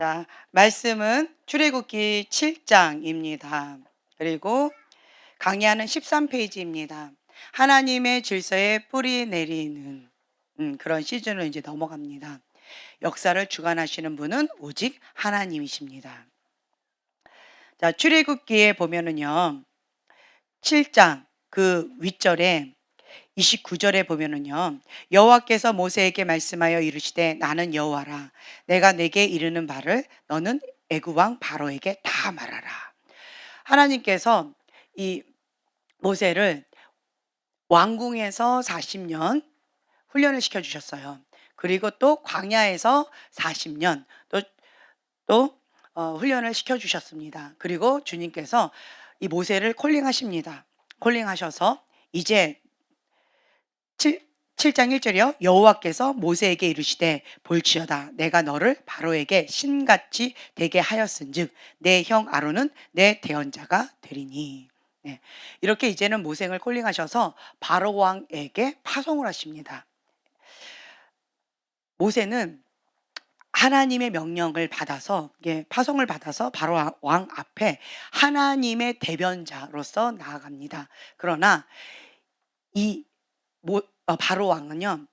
자, 말씀은 출애굽기 7장입니다. 그리고 강의하는 13페이지입니다. 하나님의 질서에 뿌리 내리는 그런 시즌을 이제 넘어갑니다. 역사를 주관하시는 분은 오직 하나님이십니다. 자, 출애굽기에 보면은요. 7장 그 윗절에 29절에 보면은요. 여호와께서 모세에게 말씀하여 이르시되 나는 여호와라. 내가 내게 이르는 바를 너는 애굽 왕 바로에게 다 말하라. 하나님께서 이 모세를 왕궁에서 40년 훈련을 시켜 주셨어요. 그리고 또 광야에서 40년 또 훈련을 시켜 주셨습니다. 그리고 주님께서 이 모세를 콜링하십니다. 콜링하셔서 이제 7장 1절이요. 여호와께서 모세에게 이르시되 볼지어다 내가 너를 바로에게 신같이 되게 하였은즉 내 형 아론은 내 대언자가 되리니. 네. 이렇게 이제는 모세를 콜링하셔서 바로 왕에게 파송을 하십니다. 모세는 하나님의 명령을 받아서 파송을 받아서 바로 왕 앞에 하나님의 대변자로서 나아갑니다. 그러나 이 바로 왕은요.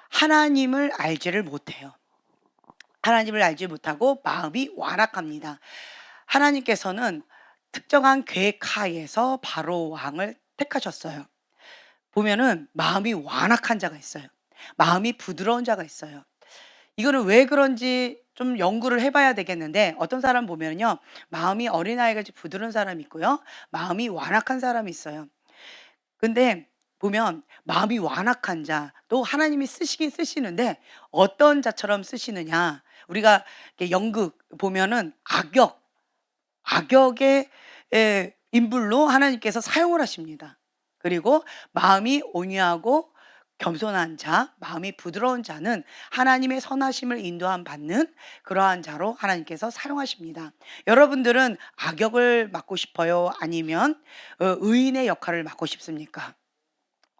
하나님을 알지를 못해요. 하나님을 알지 못하고 마음이 완악합니다. 하나님께서는 특정한 계획하에서 바로 왕을 택하셨어요. 보면은 마음이 완악한 자가 있어요. 마음이 부드러운 자가 있어요. 이거는 왜 그런지 좀 연구를 해봐야 되겠는데 어떤 사람 보면요. 마음이 어린아이같이 부드러운 사람이 있고요. 마음이 완악한 사람이 있어요. 근데 보면 마음이 완악한 자, 또 하나님이 쓰시긴 쓰시는데 어떤 자처럼 쓰시느냐. 우리가 이렇게 연극 보면은 악역의 인물로 하나님께서 사용을 하십니다. 그리고 마음이 온유하고 겸손한 자, 마음이 부드러운 자는 하나님의 선하심을 인도함 받는 그러한 자로 하나님께서 사용하십니다. 여러분들은 악역을 맡고 싶어요? 아니면 의인의 역할을 맡고 싶습니까?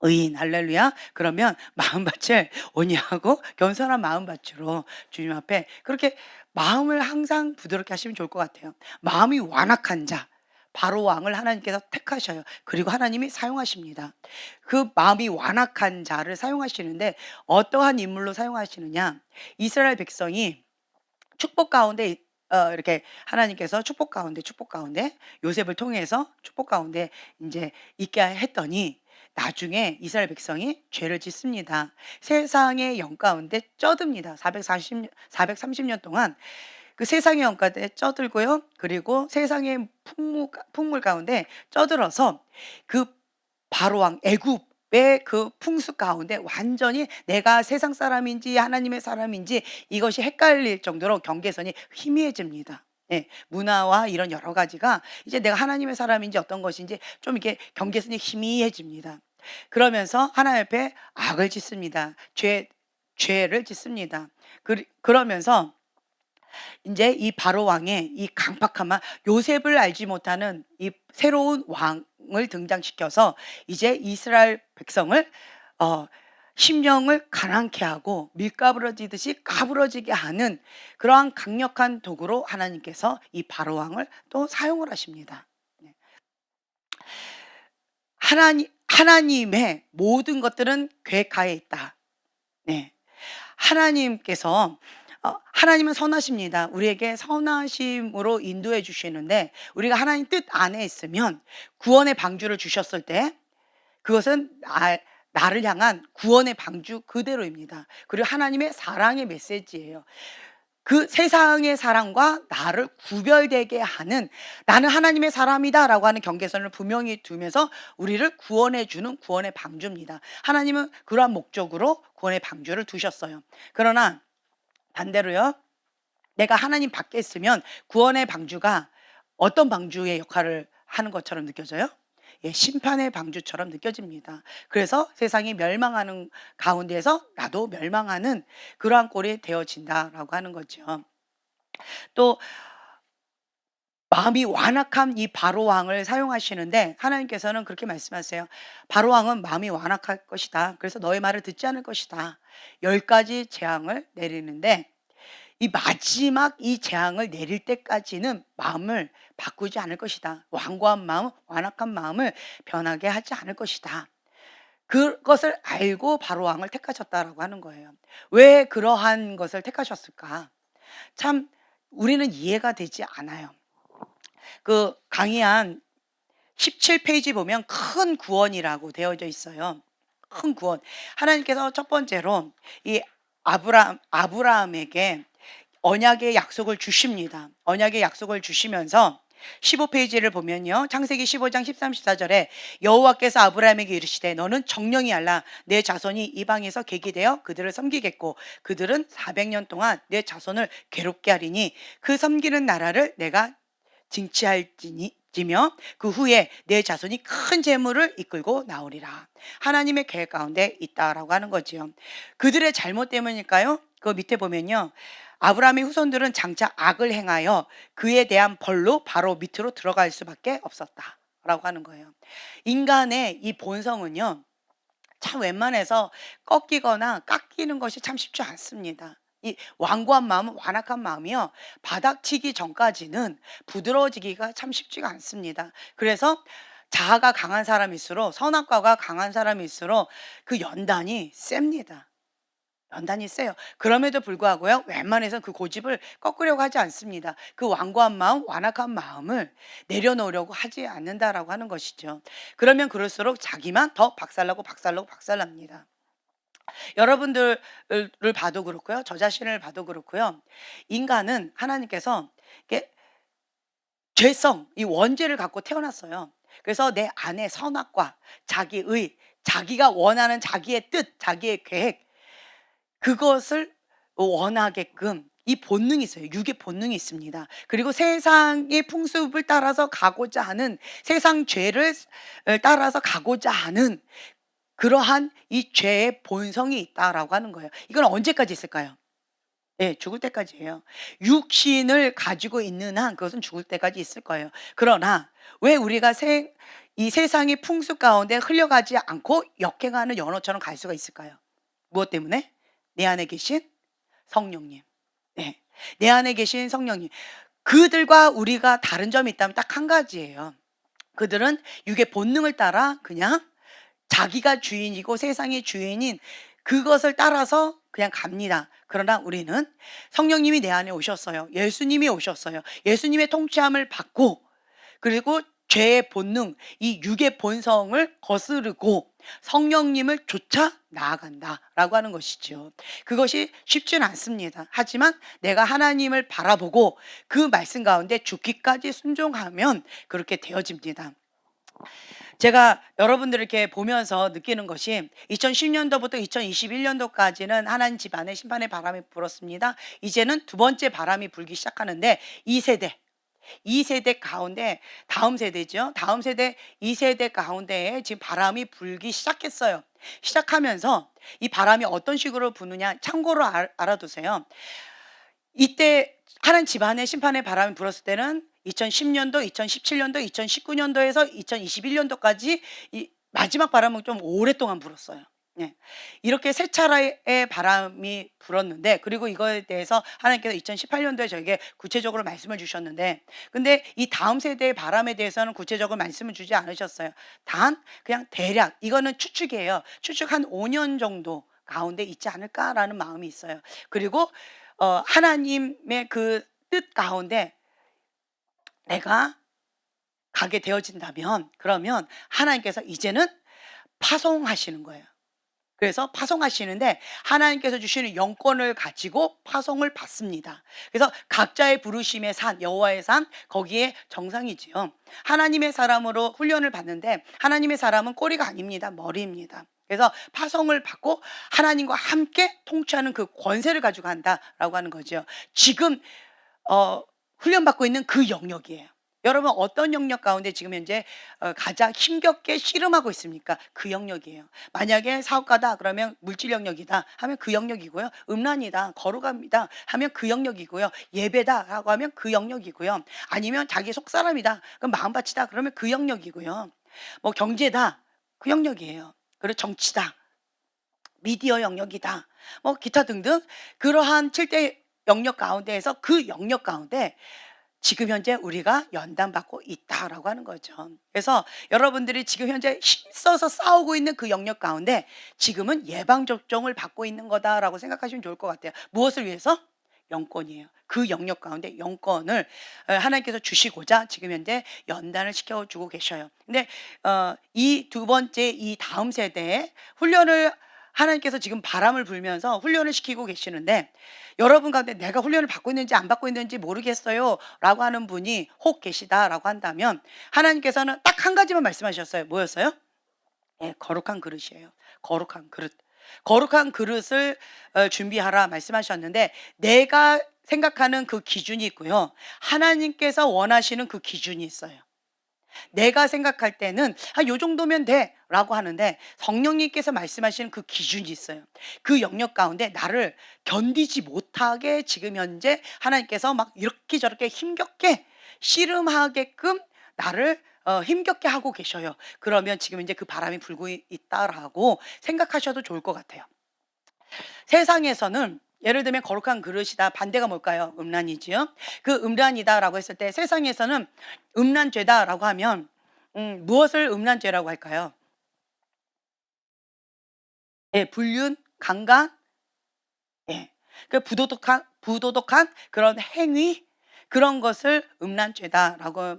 의인, 할렐루야. 그러면 마음밭을 온유하고 겸손한 마음밭으로 주님 앞에 그렇게 마음을 항상 부드럽게 하시면 좋을 것 같아요. 마음이 완악한 자, 바로 왕을 하나님께서 택하셔요. 그리고 하나님이 사용하십니다. 그 마음이 완악한 자를 사용하시는데 어떠한 인물로 사용하시느냐? 이스라엘 백성이 축복 가운데 이렇게 하나님께서 축복 가운데 요셉을 통해서 축복 가운데 이제 있게 했더니 나중에 이스라엘 백성이 죄를 짓습니다. 세상의 영 가운데 쪄듭니다. 430년 동안 그 세상의 영 가운데 쪄들고요. 그리고 세상의 풍물 가운데 쪄들어서 그 바로 왕 애굽의 그 풍습 가운데 완전히 내가 세상 사람인지 하나님의 사람인지 이것이 헷갈릴 정도로 경계선이 희미해집니다. 예, 문화와 이런 여러 가지가 이제 내가 하나님의 사람인지 어떤 것인지 좀 이렇게 경계선이 희미해집니다. 그러면서 하나님 앞에 악을 짓습니다. 죄를 짓습니다. 그러면서 인제 이 바로 왕의 이 강팍함한 요셉을 알지 못하는 이 새로운 왕을 등장시켜서 이제 이스라엘 백성을 심령을 가난케 하고 밀가부러지듯이 까부러지게 하는 그러한 강력한 도구로 하나님께서 이 바로 왕을 또 사용을 하십니다. 네. 하나님의 모든 것들은 계획하에 있다. 네. 하나님께서 하나님은 선하십니다. 우리에게 선하심으로 인도해 주시는데 우리가 하나님 뜻 안에 있으면 구원의 방주를 주셨을 때 그것은 나를 향한 구원의 방주 그대로입니다. 그리고 하나님의 사랑의 메시지예요. 그 세상의 사랑과 나를 구별되게 하는 나는 하나님의 사람이다라고 하는 경계선을 분명히 두면서 우리를 구원해 주는 구원의 방주입니다. 하나님은 그러한 목적으로 구원의 방주를 두셨어요. 그러나 반대로요. 내가 하나님 밖에 있으면 구원의 방주가 어떤 방주의 역할을 하는 것처럼 느껴져요? 예, 심판의 방주처럼 느껴집니다. 그래서 세상이 멸망하는 가운데에서 나도 멸망하는 그러한 꼴이 되어진다라고 하는 거죠. 또 마음이 완악한 이 바로 왕을 사용하시는데 하나님께서는 그렇게 말씀하세요. 바로 왕은 마음이 완악할 것이다. 그래서 너의 말을 듣지 않을 것이다. 10가지 재앙을 내리는데 이 마지막 이 재앙을 내릴 때까지는 마음을 바꾸지 않을 것이다. 완고한 마음, 완악한 마음을 변하게 하지 않을 것이다. 그것을 알고 바로 왕을 택하셨다라고 하는 거예요. 왜 그러한 것을 택하셨을까? 참 우리는 이해가 되지 않아요. 그 강의한 17페이지 보면 큰 구원이라고 되어져 있어요. 큰 구원. 하나님께서 첫 번째로 이 아브라함에게 언약의 약속을 주십니다. 언약의 약속을 주시면서 15페이지를 보면요. 창세기 15장 13, 14절에 여호와께서 아브라함에게 이르시되 너는 정령이 알라 내 자손이 이방에서 계기되어 그들을 섬기겠고 그들은 400년 동안 내 자손을 괴롭게 하리니 그 섬기는 나라를 내가 징치할지며 그 후에 내 자손이 큰 재물을 이끌고 나오리라. 하나님의 계획 가운데 있다라고 하는 거지요. 그들의 잘못 때문일까요? 그 밑에 보면요. 아브라함의 후손들은 장차 악을 행하여 그에 대한 벌로 바로 밑으로 들어갈 수밖에 없었다라고 하는 거예요. 인간의 이 본성은요. 참 웬만해서 꺾이거나 깎이는 것이 참 쉽지 않습니다. 이 완고한 마음은 완악한 마음이요. 바닥치기 전까지는 부드러워지기가 참 쉽지가 않습니다. 그래서 자아가 강한 사람일수록 선악과가 강한 사람일수록 그 연단이 셉니다. 연단이 세요. 그럼에도 불구하고요. 웬만해서 그 고집을 꺾으려고 하지 않습니다. 그 완고한 마음, 완악한 마음을 내려놓으려고 하지 않는다라고 하는 것이죠. 그러면 그럴수록 자기만 더 박살나고 박살나고 박살납니다. 여러분들을 봐도 그렇고요. 저 자신을 봐도 그렇고요. 인간은 하나님께서 이렇게 죄성, 이 원죄를 갖고 태어났어요. 그래서 내 안에 선악과 자기의, 자기가 원하는 자기의 뜻, 자기의 계획, 그것을 원하게끔 이 본능이 있어요. 육의 본능이 있습니다. 그리고 세상의 풍습을 따라서 가고자 하는, 세상 죄를 따라서 가고자 하는 그러한 이 죄의 본성이 있다라고 하는 거예요. 이건 언제까지 있을까요? 네, 죽을 때까지예요. 육신을 가지고 있는 한 그것은 죽을 때까지 있을 거예요. 그러나 왜 우리가 이 세상의 풍습 가운데 흘려가지 않고 역행하는 연어처럼 갈 수가 있을까요? 무엇 때문에? 내 안에 계신 성령님. 네. 내 안에 계신 성령님. 그들과 우리가 다른 점이 있다면 딱 한 가지예요. 그들은 육의 본능을 따라 그냥 자기가 주인이고 세상의 주인인 그것을 따라서 그냥 갑니다. 그러나 우리는 성령님이 내 안에 오셨어요. 예수님이 오셨어요. 예수님의 통치함을 받고 그리고 죄의 본능, 이 육의 본성을 거스르고 성령님을 쫓아 나아간다라고 하는 것이죠. 그것이 쉽지는 않습니다. 하지만 내가 하나님을 바라보고 그 말씀 가운데 죽기까지 순종하면 그렇게 되어집니다. 제가 여러분들 이렇게 보면서 느끼는 것이 2010년도부터 2021년도까지는 하나님 집안에 심판의 바람이 불었습니다. 이제는 두 번째 바람이 불기 시작하는데 이 세대 가운데 다음 세대죠. 다음 세대 이 세대 가운데에 지금 바람이 불기 시작했어요. 시작하면서 이 바람이 어떤 식으로 부느냐 참고로 알아두세요. 이때 하나님 집안에 심판의 바람이 불었을 때는 2010년도, 2017년도, 2019년도에서 2021년도까지 이 마지막 바람은 좀 오랫동안 불었어요. 예. 이렇게 세 차례의 바람이 불었는데 그리고 이거에 대해서 하나님께서 2018년도에 저에게 구체적으로 말씀을 주셨는데 근데 이 다음 세대의 바람에 대해서는 구체적으로 말씀을 주지 않으셨어요. 단 그냥 대략 이거는 추측이에요. 추측 한 5년 정도 가운데 있지 않을까라는 마음이 있어요. 그리고 하나님의 그 뜻 가운데 내가 가게 되어진다면 그러면 하나님께서 이제는 파송하시는 거예요. 그래서 파송하시는데 하나님께서 주시는 영권을 가지고 파송을 받습니다. 그래서 각자의 부르심의 산, 여호와의 산, 거기에 정상이지요. 하나님의 사람으로 훈련을 받는데 하나님의 사람은 꼬리가 아닙니다. 머리입니다. 그래서 파송을 받고 하나님과 함께 통치하는 그 권세를 가지고 간다라고 하는 거죠. 지금 훈련받고 있는 그 영역이에요. 여러분 어떤 영역 가운데 지금 현재 가장 힘겹게 씨름하고 있습니까? 그 영역이에요. 만약에 사업가다 그러면 물질 영역이다 하면 그 영역이고요. 음란이다, 거룩합니다 하면 그 영역이고요. 예배다라고 하면 그 영역이고요. 아니면 자기 속사람이다 그럼 마음밭이다 그러면 그 영역이고요. 뭐 경제다 그 영역이에요. 그리고 정치다, 미디어 영역이다, 뭐 기타 등등 그러한 7대 영역 가운데에서 그 영역 가운데 지금 현재 우리가 연단받고 있다라고 하는 거죠. 그래서 여러분들이 지금 현재 힘써서 싸우고 있는 그 영역 가운데 지금은 예방접종을 받고 있는 거다라고 생각하시면 좋을 것 같아요. 무엇을 위해서? 영권이에요. 그 영역 가운데 영권을 하나님께서 주시고자 지금 현재 연단을 시켜주고 계셔요. 근데 이 두 번째, 이 다음 세대에 훈련을 하나님께서 지금 바람을 불면서 훈련을 시키고 계시는데, 여러분 가운데 내가 훈련을 받고 있는지 안 받고 있는지 모르겠어요 라고 하는 분이 혹 계시다라고 한다면, 하나님께서는 딱 한 가지만 말씀하셨어요. 뭐였어요? 예, 거룩한 그릇이에요. 거룩한 그릇. 거룩한 그릇을 준비하라 말씀하셨는데, 내가 생각하는 그 기준이 있고요, 하나님께서 원하시는 그 기준이 있어요. 내가 생각할 때는 요 정도면 돼 라고 하는데, 성령님께서 말씀하시는 그 기준이 있어요. 그 영역 가운데 나를 견디지 못하게 지금 현재 하나님께서 막 이렇게 저렇게 힘겹게 씨름하게끔 나를 힘겹게 하고 계셔요. 그러면 지금 이제 그 바람이 불고 있다라고 생각하셔도 좋을 것 같아요. 세상에서는 예를 들면 거룩한 그릇이다, 반대가 뭘까요? 음란이지요. 그 음란이다라고 했을 때 세상에서는 음란죄다라고 하면 무엇을 음란죄라고 할까요? 예, 불륜, 강간, 예, 그 부도덕한 그런 행위, 그런 것을 음란죄다라고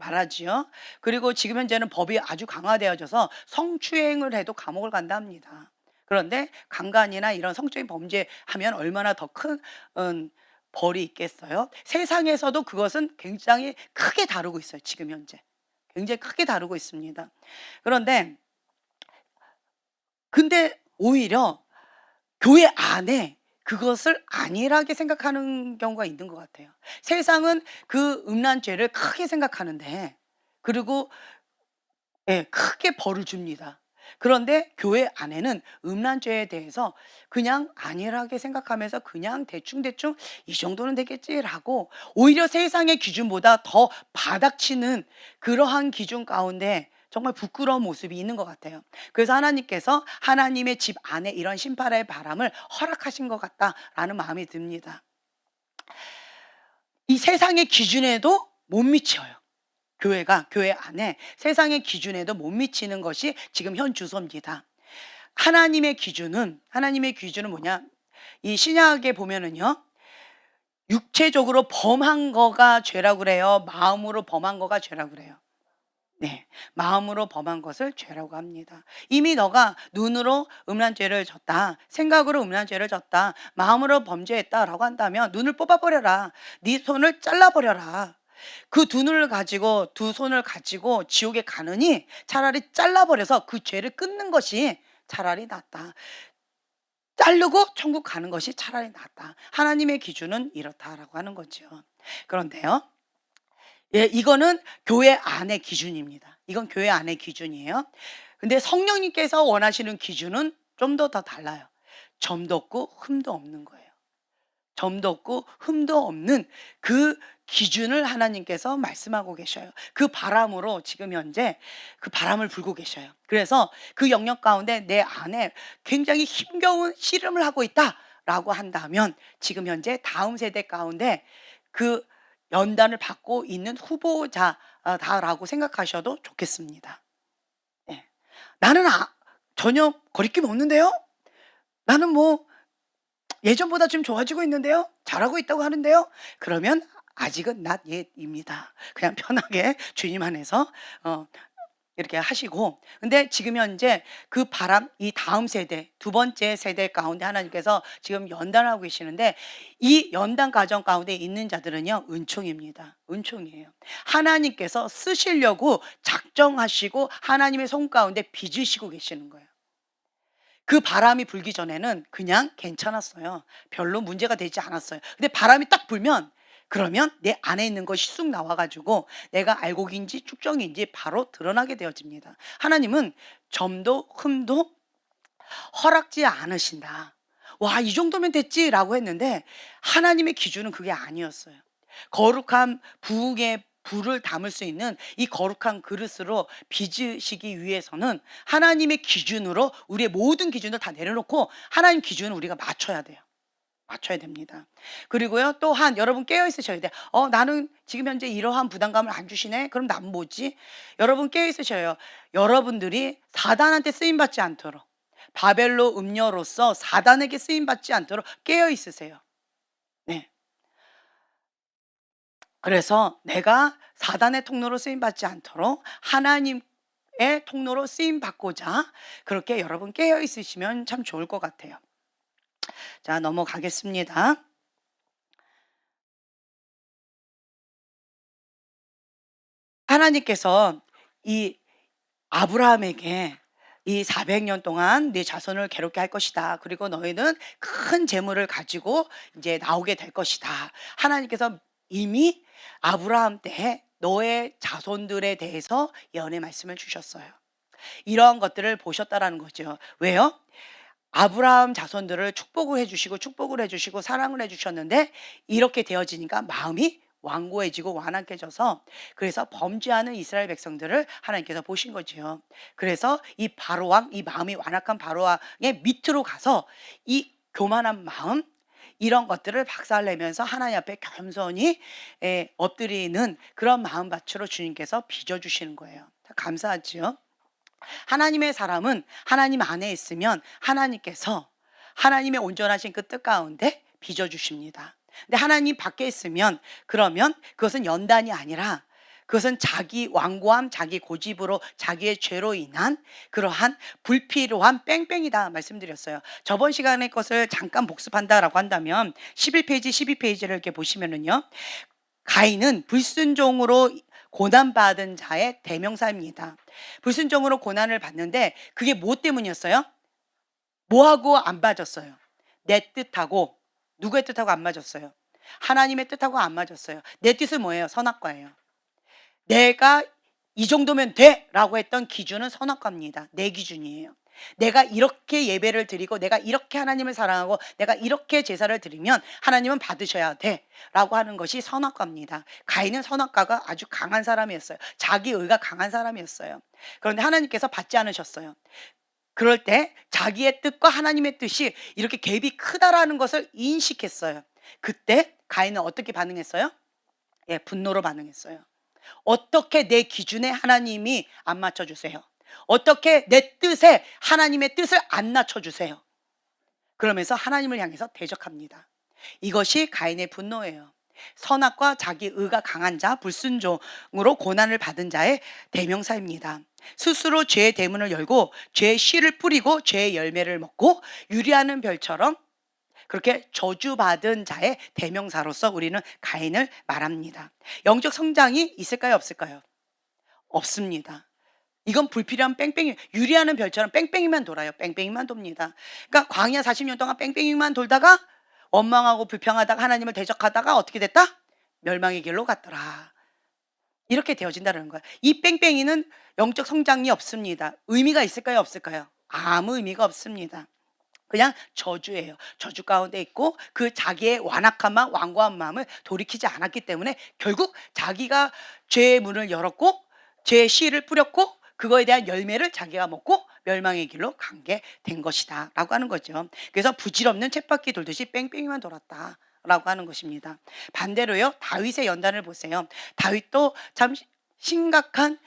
말하지요. 그리고 지금 현재는 법이 아주 강화되어져서 성추행을 해도 감옥을 간다 합니다. 그런데 강간이나 이런 성적인 범죄하면 얼마나 더 큰 벌이 있겠어요? 세상에서도 그것은 굉장히 크게 다루고 있어요. 지금 현재 굉장히 크게 다루고 있습니다. 그런데 근데 오히려 교회 안에 그것을 안일하게 생각하는 경우가 있는 것 같아요. 세상은 그 음란죄를 크게 생각하는데, 그리고 예, 크게 벌을 줍니다. 그런데 교회 안에는 음란죄에 대해서 그냥 안일하게 생각하면서 그냥 대충대충 '이 정도는 되겠지.'라고 오히려 세상의 기준보다 더 바닥치는 그러한 기준 가운데 정말 부끄러운 모습이 있는 것 같아요. 그래서 하나님께서 하나님의 집 안에 이런 심판의 바람을 허락하신 것 같다라는 마음이 듭니다. 이 세상의 기준에도 못 미쳐요. 교회가 교회 안에 세상의 기준에도 못 미치는 것이 지금 현 주소입니다. 하나님의 기준은 뭐냐? 이 신약에 보면은요, 육체적으로 범한 거가 죄라고 그래요? 마음으로 범한 거가 죄라고 그래요? 네, 마음으로 범한 것을 죄라고 합니다. 이미 너가 눈으로 음란죄를 졌다, 생각으로 음란죄를 졌다, 마음으로 범죄했다라고 한다면 눈을 뽑아버려라. 네 손을 잘라버려라. 그 두 손을 가지고 지옥에 가느니 차라리 잘라버려서 그 죄를 끊는 것이 차라리 낫다. 자르고 천국 가는 것이 차라리 낫다. 하나님의 기준은 이렇다라고 하는 거죠. 그런데요, 예, 이거는 교회 안의 기준입니다. 이건 교회 안의 기준이에요. 근데 성령님께서 원하시는 기준은 좀 더 달라요. 점도 없고 흠도 없는 거예요. 점도 없고 흠도 없는 그 기준을 하나님께서 말씀하고 계셔요. 그 바람으로 지금 현재 그 바람을 불고 계셔요. 그래서 그 영역 가운데 내 안에 굉장히 힘겨운 씨름을 하고 있다라고 한다면, 지금 현재 다음 세대 가운데 그 연단을 받고 있는 후보자다라고 생각하셔도 좋겠습니다. 예. 나는 전혀 거리낌 없는데요? 나는 뭐 예전보다 좀 좋아지고 있는데요? 잘하고 있다고 하는데요? 그러면 아직은 not yet입니다. 그냥 편하게 주님 안에서 이렇게 하시고, 근데 지금 현재 그 바람, 이 다음 세대, 두 번째 세대 가운데 하나님께서 지금 연단하고 계시는데, 이 연단 과정 가운데 있는 자들은요, 은총입니다. 은총이에요. 하나님께서 쓰시려고 작정하시고 하나님의 손 가운데 빚으시고 계시는 거예요. 그 바람이 불기 전에는 그냥 괜찮았어요. 별로 문제가 되지 않았어요. 근데 바람이 딱 불면, 그러면 내 안에 있는 것이 쑥 나와가지고 내가 알곡인지 축정인지 바로 드러나게 되어집니다. 하나님은 점도 흠도 허락지 않으신다. 와, 이 정도면 됐지라고 했는데 하나님의 기준은 그게 아니었어요. 거룩한 부흥의 불을 담을 수 있는 이 거룩한 그릇으로 빚으시기 위해서는 하나님의 기준으로 우리의 모든 기준을 다 내려놓고 하나님 기준을 우리가 맞춰야 돼요. 맞춰야 됩니다. 그리고요, 또한 여러분 깨어 있으셔야 돼요. 나는 지금 현재 이러한 부담감을 안 주시네? 그럼 난 뭐지? 여러분 깨어 있으셔요. 여러분들이 사단한테 쓰임 받지 않도록, 바벨로 음녀로서 사단에게 쓰임 받지 않도록 깨어 있으세요. 네. 그래서 내가 사단의 통로로 쓰임 받지 않도록 하나님의 통로로 쓰임 받고자 그렇게 여러분 깨어 있으시면 참 좋을 것 같아요. 자, 넘어가겠습니다. 하나님께서 이 아브라함에게 이 400년 동안 네 자손을 괴롭게 할 것이다. 그리고 너희는 큰 재물을 가지고 이제 나오게 될 것이다. 하나님께서 이미 아브라함 때 너의 자손들에 대해서 예언의 말씀을 주셨어요. 이러한 것들을 보셨다라는 거죠. 왜요? 아브라함 자손들을 축복을 해주시고 축복을 해주시고 사랑을 해주셨는데 이렇게 되어지니까 마음이 완고해지고 완악해져서 그래서 범죄하는 이스라엘 백성들을 하나님께서 보신 거지요. 그래서 이 바로왕, 이 마음이 완악한 바로왕의 밑으로 가서 이 교만한 마음, 이런 것들을 박살내면서 하나님 앞에 겸손히 엎드리는 그런 마음밭으로 주님께서 빚어주시는 거예요. 감사하지요. 하나님의 사람은 하나님 안에 있으면 하나님께서 하나님의 온전하신 그 뜻 가운데 빚어주십니다. 근데 하나님 밖에 있으면 그러면 그것은 연단이 아니라 그것은 자기 완고함, 자기 고집으로 자기의 죄로 인한 그러한 불필요한 뺑뺑이다 말씀드렸어요. 저번 시간의 것을 잠깐 복습한다라고 한다면 11페이지, 12페이지를 이렇게 보시면은요. 가인은 불순종으로 고난받은 자의 대명사입니다. 불순종으로 고난을 받는데 그게 뭐 때문이었어요? 뭐하고 안 맞았어요? 내 뜻하고 누구의 뜻하고 안 맞았어요? 하나님의 뜻하고 안 맞았어요. 내 뜻은 뭐예요? 선악과예요. 내가 이 정도면 돼! 라고 했던 기준은 선악과입니다. 내 기준이에요. 내가 이렇게 예배를 드리고 내가 이렇게 하나님을 사랑하고 내가 이렇게 제사를 드리면 하나님은 받으셔야 돼 라고 하는 것이 선악과입니다. 가인은 선악과가 아주 강한 사람이었어요. 자기 의가 강한 사람이었어요. 그런데 하나님께서 받지 않으셨어요. 그럴 때 자기의 뜻과 하나님의 뜻이 이렇게 갭이 크다라는 것을 인식했어요. 그때 가인은 어떻게 반응했어요? 예, 분노로 반응했어요. 어떻게 내 기준에 하나님이 안 맞춰주세요? 어떻게 내 뜻에 하나님의 뜻을 안 낮춰주세요? 그러면서 하나님을 향해서 대적합니다. 이것이 가인의 분노예요. 선악과 자기 의가 강한 자, 불순종으로 고난을 받은 자의 대명사입니다. 스스로 죄의 대문을 열고 죄의 씨를 뿌리고 죄의 열매를 먹고 유리하는 별처럼 그렇게 저주받은 자의 대명사로서 우리는 가인을 말합니다. 영적 성장이 있을까요, 없을까요? 없습니다. 이건 불필요한 뺑뺑이, 유리하는 별처럼 뺑뺑이만 돌아요. 뺑뺑이만 돕니다. 그러니까 광야 40년 동안 뺑뺑이만 돌다가 원망하고 불평하다가 하나님을 대적하다가 어떻게 됐다? 멸망의 길로 갔더라. 이렇게 되어진다는 거예요. 이 뺑뺑이는 영적 성장이 없습니다. 의미가 있을까요, 없을까요? 아무 의미가 없습니다. 그냥 저주예요. 저주 가운데 있고 그 자기의 완악한 마음, 완고한 마음을 돌이키지 않았기 때문에 결국 자기가 죄의 문을 열었고 죄의 씨를 뿌렸고 그거에 대한 열매를 자기가 먹고 멸망의 길로 간 게 된 것이다 라고 하는 거죠. 그래서 부질없는 쳇바퀴 돌듯이 뺑뺑이만 돌았다 라고 하는 것입니다. 반대로요, 다윗의 연단을 보세요. 다윗도 참 심각한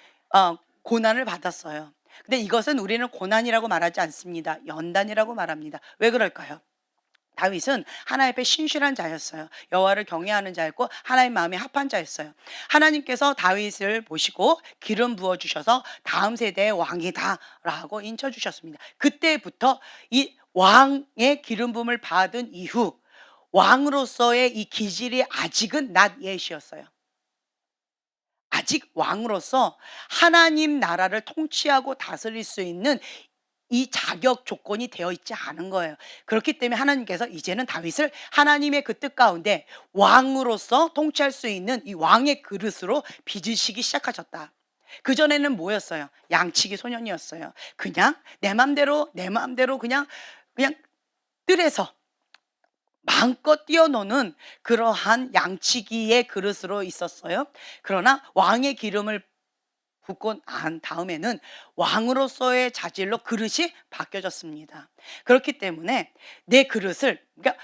고난을 받았어요. 근데 이것은 우리는 고난이라고 말하지 않습니다. 연단이라고 말합니다. 왜 그럴까요? 다윗은 하나님 앞에 신실한 자였어요. 여호와를 경외하는 자였고 하나님 마음에 합한 자였어요. 하나님께서 다윗을 보시고 기름 부어 주셔서 다음 세대의 왕이다라고 인쳐 주셨습니다. 그때부터 이 왕의 기름 부음을 받은 이후 왕으로서의 이 기질이 아직은 not yet이었어요. 아직 왕으로서 하나님 나라를 통치하고 다스릴 수 있는 이 자격 조건이 되어 있지 않은 거예요. 그렇기 때문에 하나님께서 이제는 다윗을 하나님의 그 뜻 가운데 왕으로서 통치할 수 있는 이 왕의 그릇으로 빚으시기 시작하셨다. 그전에는 뭐였어요? 양치기 소년이었어요. 그냥 내 맘대로 그냥 뜰에서 마음껏 뛰어노는 그러한 양치기의 그릇으로 있었어요. 그러나 왕의 기름을 붓고 난 다음에는 왕으로서의 자질로 그릇이 바뀌어졌습니다. 그렇기 때문에 내 그릇을, 그러니까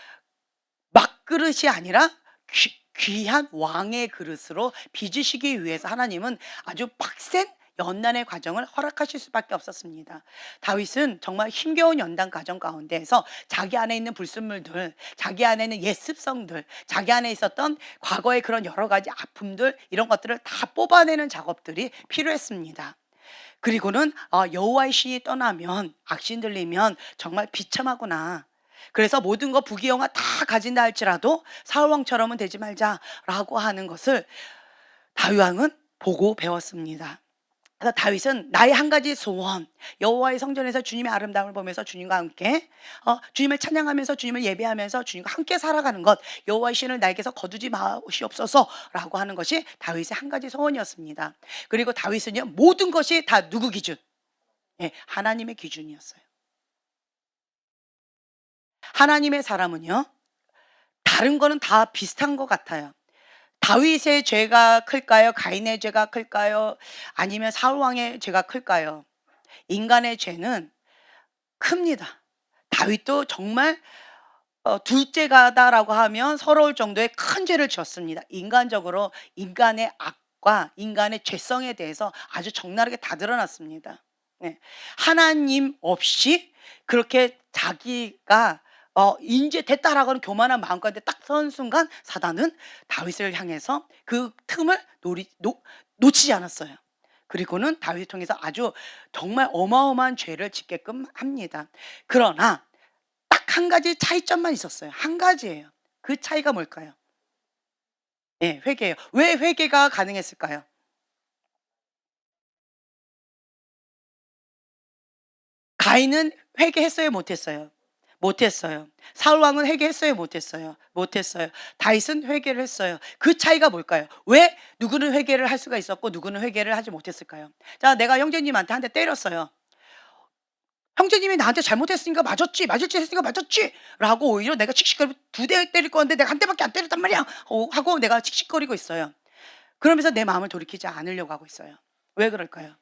막그릇이 아니라 귀한 왕의 그릇으로 빚으시기 위해서 하나님은 아주 빡센 연단의 과정을 허락하실 수밖에 없었습니다. 다윗은 정말 힘겨운 연단 과정 가운데에서 자기 안에 있는 불순물들, 자기 안에 있는 옛 습성들, 자기 안에 있었던 과거의 그런 여러 가지 아픔들, 이런 것들을 다 뽑아내는 작업들이 필요했습니다. 그리고는 여호와의 신이 떠나면, 악신 들리면 정말 비참하구나. 그래서 모든 거 부귀영화 다 가진다 할지라도 사울 왕처럼은 되지 말자라고 하는 것을 다윗 왕은 보고 배웠습니다. 그래서 다윗은 나의 한 가지 소원, 여호와의 성전에서 주님의 아름다움을 보면서 주님과 함께 주님을 찬양하면서 주님을 예배하면서 주님과 함께 살아가는 것, 여호와의 신을 나에게서 거두지 마시옵소서라고 하는 것이 다윗의 한 가지 소원이었습니다. 그리고 다윗은요, 모든 것이 다 누구 기준? 예, 하나님의 기준이었어요. 하나님의 사람은요, 다른 거는 다 비슷한 것 같아요. 다윗의 죄가 클까요? 가인의 죄가 클까요? 아니면 사울 왕의 죄가 클까요? 인간의 죄는 큽니다. 다윗도 정말 둘째가다라고 하면 서러울 정도의 큰 죄를 지었습니다. 인간적으로 인간의 악과 인간의 죄성에 대해서 아주 적나라하게 다 드러났습니다. 네. 하나님 없이 그렇게 자기가 인제 됐다라고 하는 교만한 마음 가운데 딱 선 순간 사단은 다윗을 향해서 그 틈을 놓치지 않았어요. 그리고는 다윗을 통해서 아주 정말 어마어마한 죄를 짓게끔 합니다. 그러나 딱 한 가지 차이점만 있었어요. 한 가지예요. 그 차이가 뭘까요? 예, 회개예요. 왜 회개가 가능했을까요? 가인은 회개했어요, 못했어요? 못했어요. 사울 왕은 회개했어요, 못했어요? 못했어요. 다윗은 회개를 했어요. 그 차이가 뭘까요? 왜 누구는 회개를 할 수가 있었고 누구는 회개를 하지 못했을까요? 자, 내가 형제님한테 한 대 때렸어요. 형제님이 나한테 잘못했으니까 맞았지, 맞을 짓 했으니까 맞았지 라고 오히려 내가 칙칙거리고 두 대 때릴 건데 내가 한 대밖에 안 때렸단 말이야 하고 내가 칙칙거리고 있어요. 그러면서 내 마음을 돌이키지 않으려고 하고 있어요. 왜 그럴까요?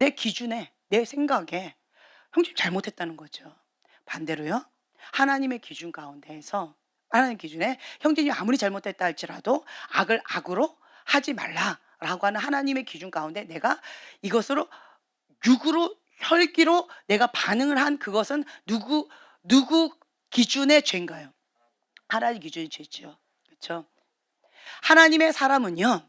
내 기준에, 내 생각에 형님 잘못했다는 거죠. 반대로요, 하나님의 기준 가운데에서, 하나님 기준에 형제님이 아무리 잘못했다 할지라도 악을 악으로 하지 말라라고 하는 하나님의 기준 가운데 내가 이것으로 육으로 혈기로 내가 반응을 한 그것은 누구 기준의 죄인가요? 하나님 기준의 죄죠. 그렇죠? 하나님의 사람은요,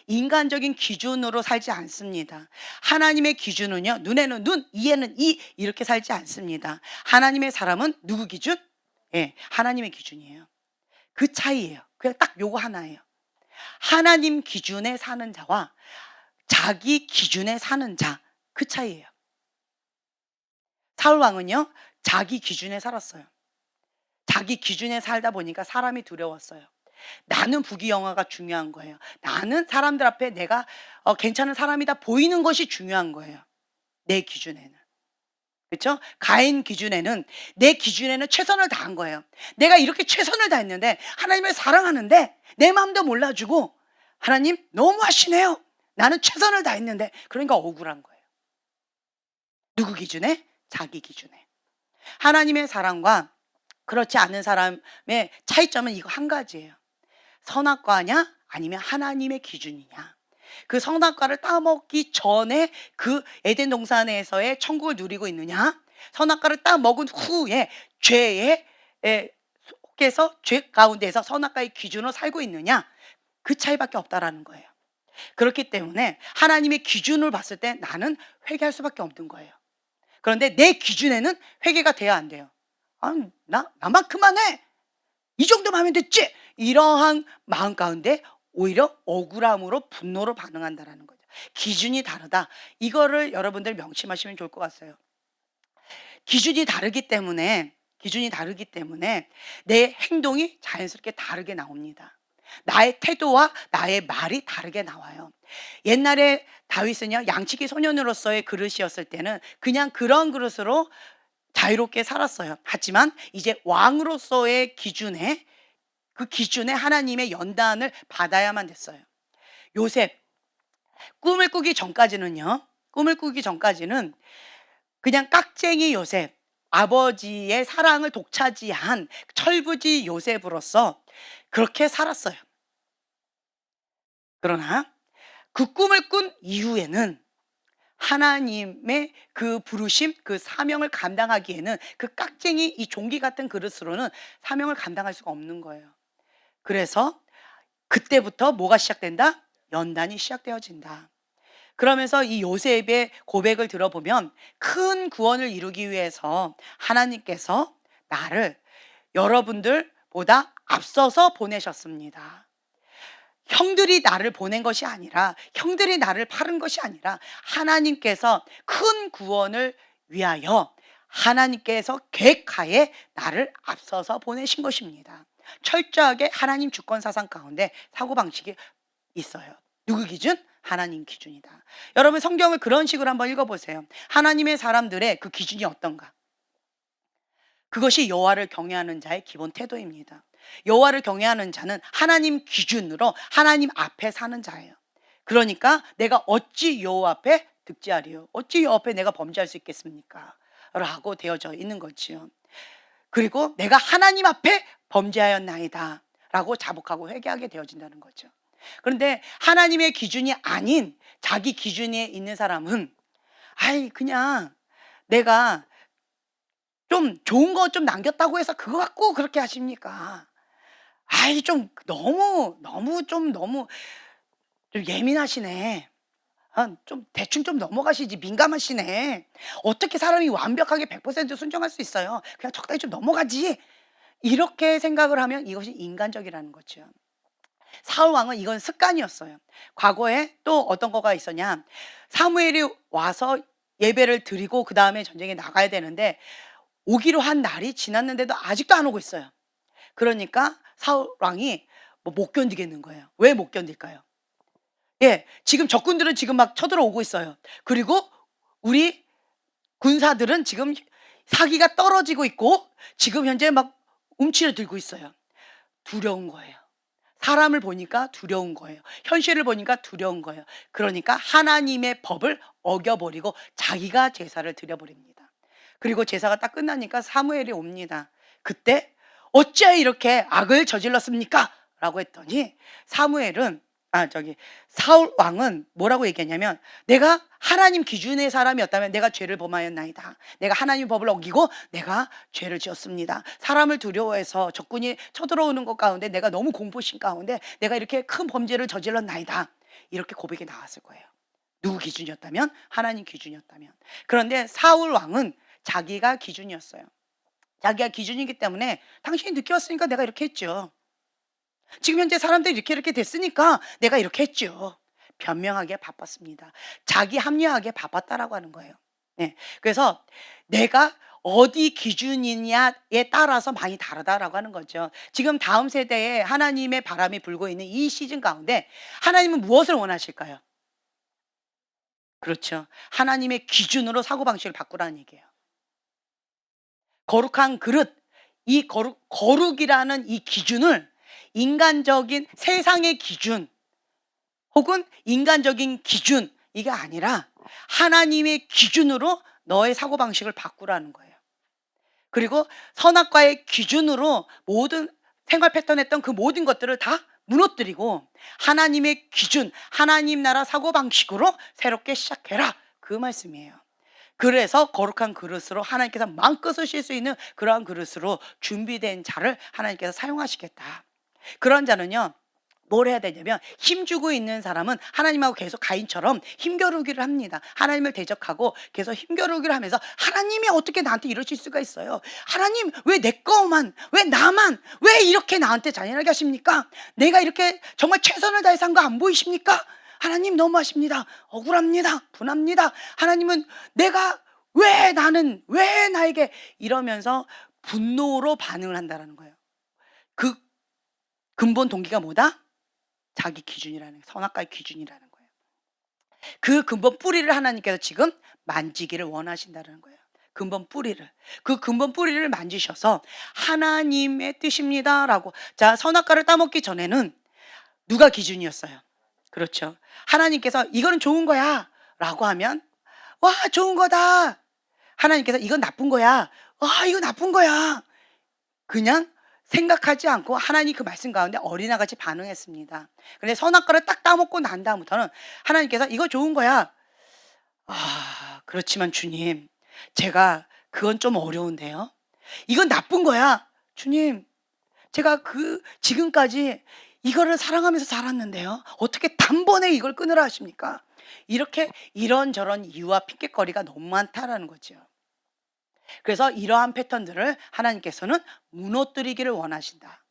인간적인 기준으로 살지 않습니다. 하나님의 기준은요, 눈에는 눈, 이에는 이, 이렇게 살지 않습니다. 하나님의 사람은 누구 기준? 예, 하나님의 기준이에요. 그 차이예요. 그냥 딱 요거 하나예요. 하나님 기준에 사는 자와 자기 기준에 사는 자, 그 차이예요. 사울 왕은요, 자기 기준에 살았어요. 자기 기준에 살다 보니까 사람이 두려웠어요. 나는 부귀영화가 중요한 거예요. 나는 사람들 앞에 내가 괜찮은 사람이다 보이는 것이 중요한 거예요. 내 기준에는. 그렇죠? 가인 기준에는, 내 기준에는 최선을 다한 거예요. 내가 이렇게 최선을 다했는데 하나님을 사랑하는데 내 마음도 몰라주고 하나님 너무하시네요. 나는 최선을 다했는데, 그러니까 억울한 거예요. 누구 기준에? 자기 기준에. 하나님의 사랑과 그렇지 않은 사람의 차이점은 이거 한 가지예요. 선악과냐 아니면 하나님의 기준이냐. 그 선악과를 따먹기 전에 그 에덴 동산에서의 천국을 누리고 있느냐, 선악과를 따먹은 후에 죄에 속해서 죄 가운데서 선악과의 기준으로 살고 있느냐, 그 차이밖에 없다라는 거예요. 그렇기 때문에 하나님의 기준을 봤을 때 나는 회개할 수밖에 없는 거예요. 그런데 내 기준에는 회개가 돼야 안 돼요. 나만큼만 해, 이 정도만 하면 됐지, 이러한 마음 가운데 오히려 억울함으로 분노로 반응한다라는 거죠. 기준이 다르다, 이거를 여러분들 명심하시면 좋을 것 같아요. 기준이 다르기 때문에 내 행동이 자연스럽게 다르게 나옵니다. 나의 태도와 나의 말이 다르게 나와요. 옛날에 다윗은요, 양치기 소년으로서의 그릇이었을 때는 그냥 그런 그릇으로 자유롭게 살았어요. 하지만 이제 왕으로서의 기준에, 그 기준에 하나님의 연단을 받아야만 됐어요. 요셉, 꿈을 꾸기 전까지는 그냥 깍쟁이 요셉, 아버지의 사랑을 독차지한 철부지 요셉으로서 그렇게 살았어요. 그러나 그 꿈을 꾼 이후에는 하나님의 그 부르심, 그 사명을 감당하기에는 그 깍쟁이 이 종기 같은 그릇으로는 사명을 감당할 수가 없는 거예요. 그래서 그때부터 뭐가 시작된다? 연단이 시작되어진다. 그러면서 이 요셉의 고백을 들어보면 큰 구원을 이루기 위해서 하나님께서 나를 여러분들보다 앞서서 보내셨습니다. 형들이 나를 보낸 것이 아니라, 형들이 나를 파른 것이 아니라 하나님께서 큰 구원을 위하여 하나님께서 계획하에 나를 앞서서 보내신 것입니다. 철저하게 하나님 주권 사상 가운데 사고방식이 있어요. 누구 기준? 하나님 기준이다. 여러분 성경을 그런 식으로 한번 읽어보세요. 하나님의 사람들의 그 기준이 어떤가? 그것이 여호와를 경외하는 자의 기본 태도입니다. 여호와를 경외하는 자는 하나님 기준으로 하나님 앞에 사는 자예요. 그러니까 내가 어찌 여호와 앞에 득죄하리요? 어찌 여호와 앞에 내가 범죄할 수 있겠습니까? 라고 되어져 있는 거지요. 그리고 내가 하나님 앞에 범죄하였나이다 라고 자복하고 회개하게 되어진다는 거죠. 그런데 하나님의 기준이 아닌 자기 기준에 있는 사람은 아이 그냥 내가 좀 좋은 거 좀 남겼다고 해서 그거 갖고 그렇게 하십니까? 아이 좀 너무 좀 예민하시네. 좀 대충 좀 넘어가시지 민감하시네. 어떻게 사람이 완벽하게 100% 순종할 수 있어요? 그냥 적당히 좀 넘어가지. 이렇게 생각을 하면 이것이 인간적이라는 거죠. 사울 왕은 이건 습관이었어요. 과거에 또 어떤 거가 있었냐? 사무엘이 와서 예배를 드리고 그 다음에 전쟁에 나가야 되는데 오기로 한 날이 지났는데도 아직도 안 오고 있어요. 그러니까 사울 왕이 뭐 못 견디겠는 거예요. 왜 못 견딜까요? 예, 지금 적군들은 지금 막 쳐들어오고 있어요. 그리고 우리 군사들은 지금 사기가 떨어지고 있고 지금 현재 막 움츠려 들고 있어요. 두려운 거예요. 사람을 보니까 두려운 거예요. 현실을 보니까 두려운 거예요. 그러니까 하나님의 법을 어겨버리고 자기가 제사를 드려버립니다. 그리고 제사가 딱 끝나니까 사무엘이 옵니다. 그때 어찌하여 이렇게 악을 저질렀습니까? 라고 했더니 사무엘은 사울 왕은 뭐라고 얘기했냐면 내가 하나님 기준의 사람이었다면 내가 죄를 범하였나이다. 내가 하나님 법을 어기고 내가 죄를 지었습니다. 사람을 두려워해서 적군이 쳐들어오는 것 가운데 내가 너무 공포심 가운데 내가 이렇게 큰 범죄를 저질렀나이다. 이렇게 고백이 나왔을 거예요. 누구 기준이었다면? 하나님 기준이었다면. 그런데 사울 왕은 자기가 기준이었어요. 자기가 기준이기 때문에 당신이 늦게 왔으니까 내가 이렇게 했죠. 지금 현재 사람들이 이렇게 됐으니까 내가 이렇게 했죠. 변명하기에 바빴습니다. 자기 합리화하기에 바빴다라고 하는 거예요. 네. 그래서 내가 어디 기준이냐에 따라서 많이 다르다라고 하는 거죠. 지금 다음 세대에 하나님의 바람이 불고 있는 이 시즌 가운데 하나님은 무엇을 원하실까요? 그렇죠. 하나님의 기준으로 사고방식을 바꾸라는 얘기예요. 거룩한 그릇, 이 거룩이라는 이 기준을 인간적인 세상의 기준 혹은 인간적인 기준 이게 아니라 하나님의 기준으로 너의 사고방식을 바꾸라는 거예요. 그리고 선악과의 기준으로 모든 생활 패턴 했던 그 모든 것들을 다 무너뜨리고 하나님의 기준, 하나님 나라 사고방식으로 새롭게 시작해라 그 말씀이에요. 그래서 거룩한 그릇으로 하나님께서 마음껏 쓰실 수 있는 그러한 그릇으로 준비된 자를 하나님께서 사용하시겠다. 그런 자는요 뭘 해야 되냐면 힘주고 있는 사람은 하나님하고 계속 가인처럼 힘겨루기를 합니다. 하나님을 대적하고 계속 힘겨루기를 하면서 하나님이 어떻게 나한테 이러실 수가 있어요? 하나님 왜 내 거만, 왜 나만, 왜 이렇게 나한테 잔인하게 하십니까? 내가 이렇게 정말 최선을 다해서 한 거 안 보이십니까? 하나님 너무하십니다. 억울합니다. 분합니다. 하나님은 내가 왜 나에게 이러면서 분노로 반응을 한다는 거예요. 그 근본 동기가 뭐다? 자기 기준이라는 거예요. 선악과의 기준이라는 거예요. 그 근본 뿌리를 하나님께서 지금 만지기를 원하신다는 거예요. 근본 뿌리를. 그 근본 뿌리를 만지셔서 하나님의 뜻입니다라고. 자, 선악과를 따먹기 전에는 누가 기준이었어요? 그렇죠. 하나님께서 이거는 좋은 거야 라고 하면 와 좋은 거다. 하나님께서 이건 나쁜 거야. '아 이거 나쁜 거야.' 그냥 생각하지 않고 하나님 그 말씀 가운데 어린아이같이 반응했습니다. 근데 선악과를 딱 따먹고 난 다음부터는 하나님께서 "이거 좋은 거야." "아 그렇지만 주님 제가 그건 좀 어려운데요." "이건 나쁜 거야." "주님 제가 지금까지 이거를 사랑하면서 살았는데요. 어떻게 단번에 이걸 끊으라 하십니까?" 이렇게 이런저런 이유와 핑곗거리가 너무 많다라는 거죠. 그래서 이러한 패턴들을 하나님께서는 무너뜨리기를 원하신다.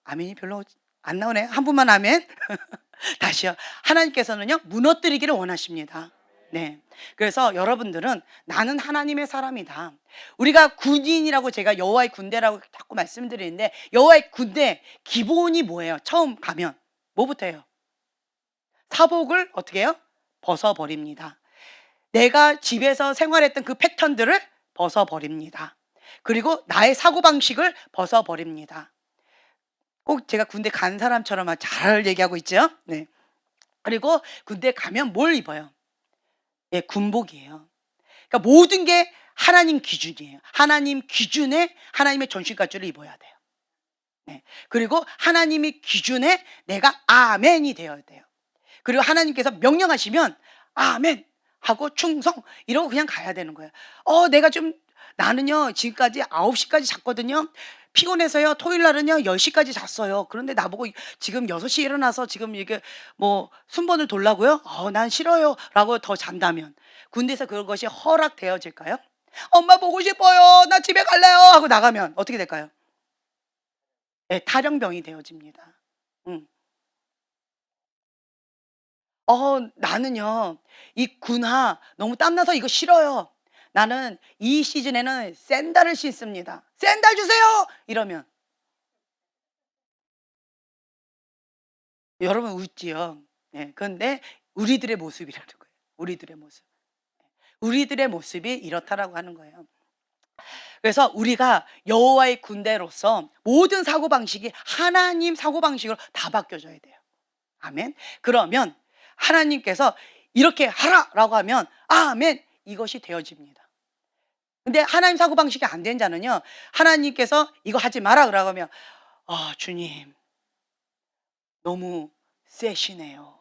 아멘이 별로 안 나오네. 한 분만 아멘. 다시요. 하나님께서는요, 무너뜨리기를 원하십니다. 네. 그래서 여러분들은 나는 하나님의 사람이다. 우리가 군인이라고 제가 여호와의 군대라고 자꾸 말씀드리는데 여호와의 군대 기본이 뭐예요? 처음 가면 뭐부터 해요? 사복을 어떻게 해요? 벗어버립니다. 내가 집에서 생활했던 그 패턴들을 벗어버립니다. 그리고 나의 사고방식을 벗어버립니다. 꼭 제가 군대 간 사람처럼 잘 얘기하고 있죠? 네. 그리고 군대 가면 뭘 입어요? 예, 군복이에요. 그러니까 모든 게 하나님 기준이에요. 하나님 기준에 하나님의 전신갑주를 입어야 돼요. 네. 그리고 하나님의 기준에 내가 아멘이 되어야 돼요. 그리고 하나님께서 명령하시면 아멘 하고 충성 이러고 그냥 가야 되는 거예요. 내가 좀 나는요 지금까지 9시까지 잤거든요. 피곤해서요 토요일 날은요 10시까지 잤어요. 그런데 나보고 지금 6시에 일어나서 지금 이게 뭐 순번을 돌라고요? 난 싫어요 라고 더 잔다면 군대에서 그것이 허락되어질까요? 엄마 보고 싶어요. 나 집에 갈래요 하고 나가면 어떻게 될까요? 네, 탈영병이 되어집니다. 음. 나는요, 이 군화 너무 땀나서 이거 싫어요. 나는 이 시즌에는 샌들을 신습니다. 샌들 주세요! 이러면 여러분 웃지요. 예. 근데 우리들의 모습이라는 거예요. 우리들의 모습. 우리들의 모습이 이렇다라고 하는 거예요. 그래서 우리가 여호와의 군대로서 모든 사고방식이 하나님 사고방식으로 다 바뀌어져야 돼요. 아멘. 그러면 하나님께서 이렇게 하라라고 하면 아멘 이것이 되어집니다. 근데 하나님 사고방식이 안 된 자는요. 하나님께서 이거 하지 마라 그러고 하면 주님 너무 세시네요.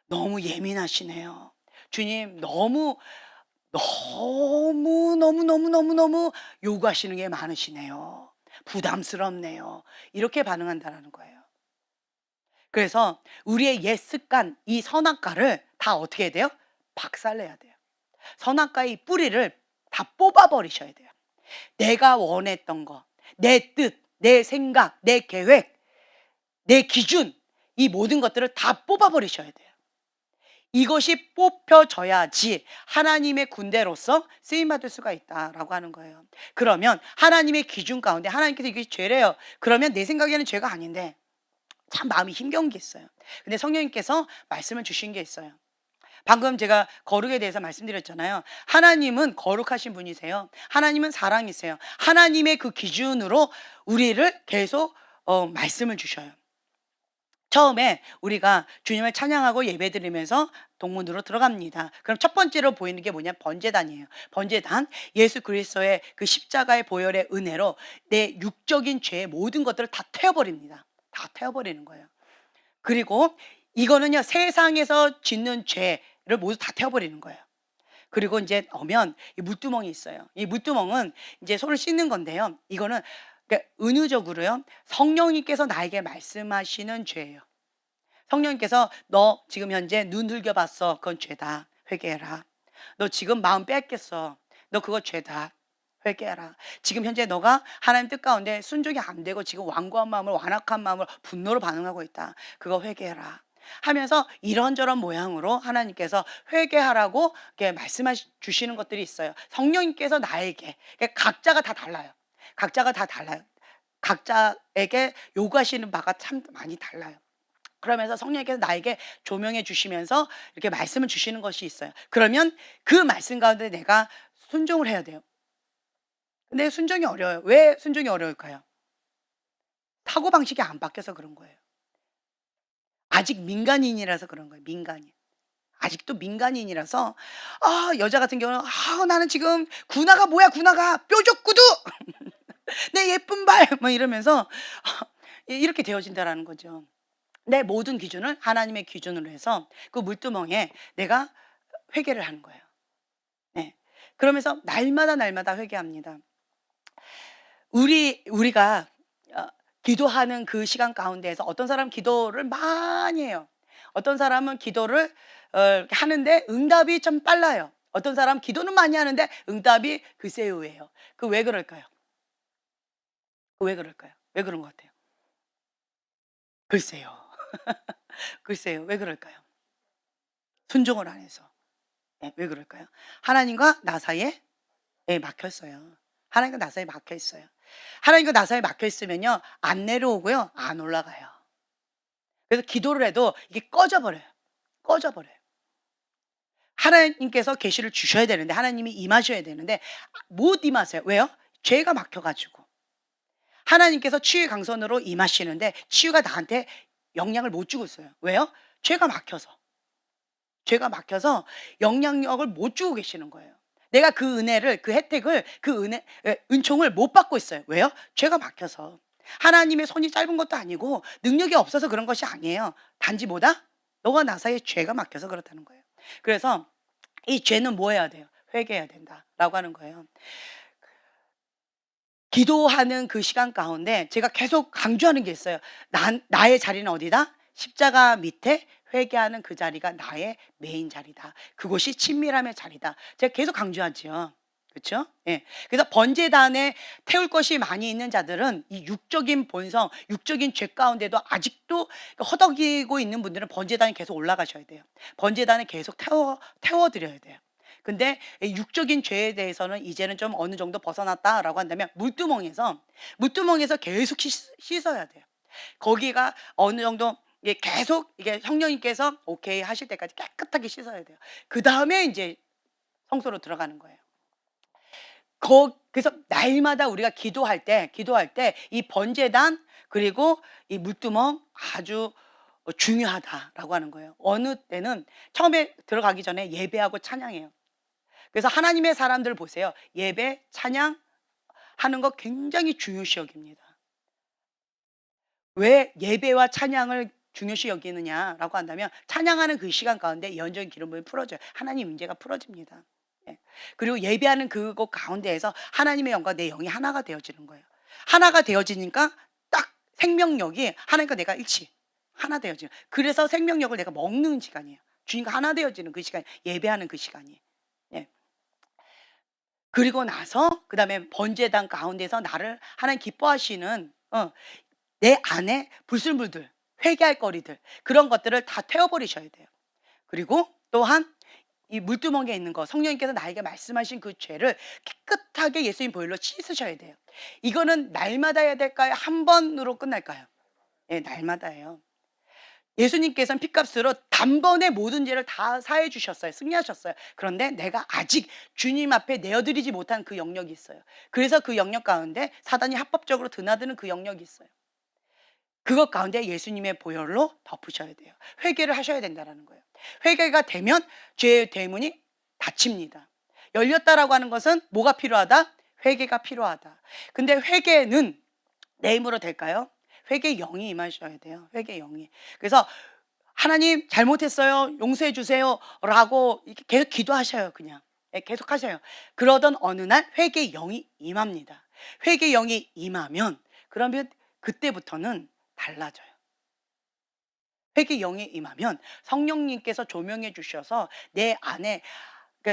너무 예민하시네요. 주님 너무 요구하시는 게 많으시네요. 부담스럽네요. 이렇게 반응한다라는 거예요. 그래서 우리의 옛 습관, 이 선악과를 다 어떻게 해야 돼요? 박살내야 돼요. 선악과의 뿌리를 다 뽑아버리셔야 돼요. 내가 원했던 거, 내 뜻, 내 생각, 내 계획, 내 기준, 이 모든 것들을 다 뽑아버리셔야 돼요. 이것이 뽑혀져야지 하나님의 군대로서 쓰임받을 수가 있다라고 하는 거예요. 그러면 하나님의 기준 가운데 하나님께서 이게 죄래요. 그러면 내 생각에는 죄가 아닌데 참 마음이 힘겨운 게 있어요. 근데 성령님께서 말씀을 주신 게 있어요. 방금 제가 거룩에 대해서 말씀드렸잖아요. 하나님은 거룩하신 분이세요. 하나님은 사랑이세요. 하나님의 그 기준으로 우리를 계속 말씀을 주셔요. 처음에 우리가 주님을 찬양하고 예배드리면서 동문으로 들어갑니다. 그럼 첫 번째로 보이는 게 뭐냐? 번제단이에요. 번제단, 예수 그리스도의 그 십자가의 보혈의 은혜로 내 육적인 죄의 모든 것들을 다 태워버립니다. 다 태워버리는 거예요. 그리고 이거는요 세상에서 짓는 죄를 모두 다 태워버리는 거예요. 그리고 이제 오면 이 물두멍이 있어요. 이 물두멍은 이제 손을 씻는 건데요. 이거는 그러니까 은유적으로요 성령님께서 나에게 말씀하시는 죄예요. 성령님께서 너 지금 현재 눈 흘겨봤어. 그건 죄다. 회개해라. 너 지금 마음 뺏겼어. 너 그거 죄다. 회개하라. 지금 현재 너가 하나님 뜻 가운데 순종이 안 되고 지금 완고한 마음을 완악한 마음을 분노로 반응하고 있다. 그거 회개해라. 하면서 이런저런 모양으로 하나님께서 회개하라고 이렇게 말씀해 주시는 것들이 있어요. 성령님께서 나에게 그러니까 각자가 다 달라요. 각자가 다 달라요. 각자에게 요구하시는 바가 참 많이 달라요. 그러면서 성령님께서 나에게 조명해 주시면서 이렇게 말씀을 주시는 것이 있어요. 그러면 그 말씀 가운데 내가 순종을 해야 돼요. 근데 순종이 어려워요. 왜 순종이 어려울까요? 사고방식이 안 바뀌어서 그런 거예요. 아직 민간인이라서 그런 거예요. 민간인. 아직도 민간인이라서 여자 같은 경우는 나는 지금 군화가 뭐야 군화가 뾰족 구두 내 예쁜 발 뭐 이러면서 이렇게 되어진다라는 거죠. 내 모든 기준을 하나님의 기준으로 해서 그 물두멍에 내가 회개를 하는 거예요. 네. 그러면서 날마다 날마다 회개합니다. 우리가 기도하는 그 시간 가운데에서 어떤 사람은 기도를 많이 해요. 어떤 사람은 기도를 하는데 응답이 좀 빨라요. 어떤 사람은 기도는 많이 하는데 응답이 글쎄요예요. 그 왜 그럴까요? 그 왜 그럴까요? 왜 그런 것 같아요? 글쎄요. 글쎄요. 왜 그럴까요? 순종을 안 해서. 네, 왜 그럴까요? 하나님과 나 사이에 막혔어요. 하나님과 나 사이에 막혀 있어요. 하나님과 나 사이에 막혀 있으면요. 안 내려오고요. 안 올라가요. 그래서 기도를 해도 이게 꺼져 버려요. 꺼져 버려요. 하나님께서 계시를 주셔야 되는데 하나님이 임하셔야 되는데 못 임하세요. 왜요? 죄가 막혀 가지고. 하나님께서 치유의 강선으로 임하시는데 치유가 나한테 영향을 못 주고 있어요. 왜요? 죄가 막혀서. 죄가 막혀서 영향력을 못 주고 계시는 거예요. 내가 그 은혜를 그 혜택을 그 은총을 못 받고 있어요. 왜요? 죄가 막혀서. 하나님의 손이 짧은 것도 아니고 능력이 없어서 그런 것이 아니에요. 단지 뭐다? 너와 나 사이에 죄가 막혀서 그렇다는 거예요. 그래서 이 죄는 뭐 해야 돼요? 회개해야 된다라고 하는 거예요. 기도하는 그 시간 가운데 제가 계속 강조하는 게 있어요. 나의 자리는 어디다? 십자가 밑에 회개하는 그 자리가 나의 메인 자리다. 그곳이 친밀함의 자리다. 제가 계속 강조하지요. 그렇죠? 예. 그래서 번제단에 태울 것이 많이 있는 자들은 이 육적인 본성, 육적인 죄 가운데도 아직도 허덕이고 있는 분들은 번제단에 계속 올라가셔야 돼요. 번제단에 계속 태워 드려야 돼요. 근데 이 육적인 죄에 대해서는 이제는 좀 어느 정도 벗어났다라고 한다면 물두멍에서 계속 씻어야 돼요. 거기가 어느 정도 이게 계속 이게 성령님께서 오케이 하실 때까지 깨끗하게 씻어야 돼요. 그다음에 이제 성소로 들어가는 거예요. 그래서 날마다 우리가 기도할 때 이 번제단 그리고 이 물두멍 아주 중요하다라고 하는 거예요. 어느 때는 처음에 들어가기 전에 예배하고 찬양해요. 그래서 하나님의 사람들 보세요. 예배, 찬양 하는 거 굉장히 중요시 여깁니다. 왜 예배와 찬양을 중요시 여기느냐라고 한다면 찬양하는 그 시간 가운데 연적인 기름 부음이 풀어져요. 하나님 임재가 풀어집니다. 예. 그리고 예배하는 그곳 가운데에서 하나님의 영과 내 영이 하나가 되어지는 거예요. 하나가 되어지니까 딱 생명력이 하나님과 내가 하나 되어지는. 그래서 생명력을 내가 먹는 시간이에요. 주님과 하나 되어지는 그 시간, 예배하는 그 시간이. 예. 그리고 나서 그다음에 번제단 가운데서 나를 하나님 기뻐하시는 내 안에 불순물들, 회개할 거리들 그런 것들을 다 태워 버리셔야 돼요. 그리고 또한 이 물두멍에 있는 거 성령님께서 나에게 말씀하신 그 죄를 깨끗하게 예수님 보혈로 씻으셔야 돼요. 이거는 날마다 해야 될까요? 한 번으로 끝날까요? 예, 날마다예요. 예수님께서는 핏값으로 단번에 모든 죄를 다 사해 주셨어요. 승리하셨어요. 그런데 내가 아직 주님 앞에 내어드리지 못한 그 영역이 있어요. 그래서 그 영역 가운데 사단이 합법적으로 드나드는 그 영역이 있어요. 그것 가운데 예수님의 보혈로 덮으셔야 돼요. 회개를 하셔야 된다는 거예요. 회개가 되면 죄의 대문이 닫힙니다. 열렸다라고 하는 것은 뭐가 필요하다? 회개가 필요하다. 근데 회개는 내 힘으로 될까요? 회개의 영이 임하셔야 돼요. 회개의 영이. 그래서 하나님 잘못했어요. 용서해 주세요. 라고 이렇게 계속 기도하셔요. 그냥. 예, 계속 하셔요. 그러던 어느 날 회개의 영이 임합니다. 회개의 영이 임하면 그러면 그때부터는 달라져요. 회개의 영이 임하면 성령님께서 조명해 주셔서 내 안에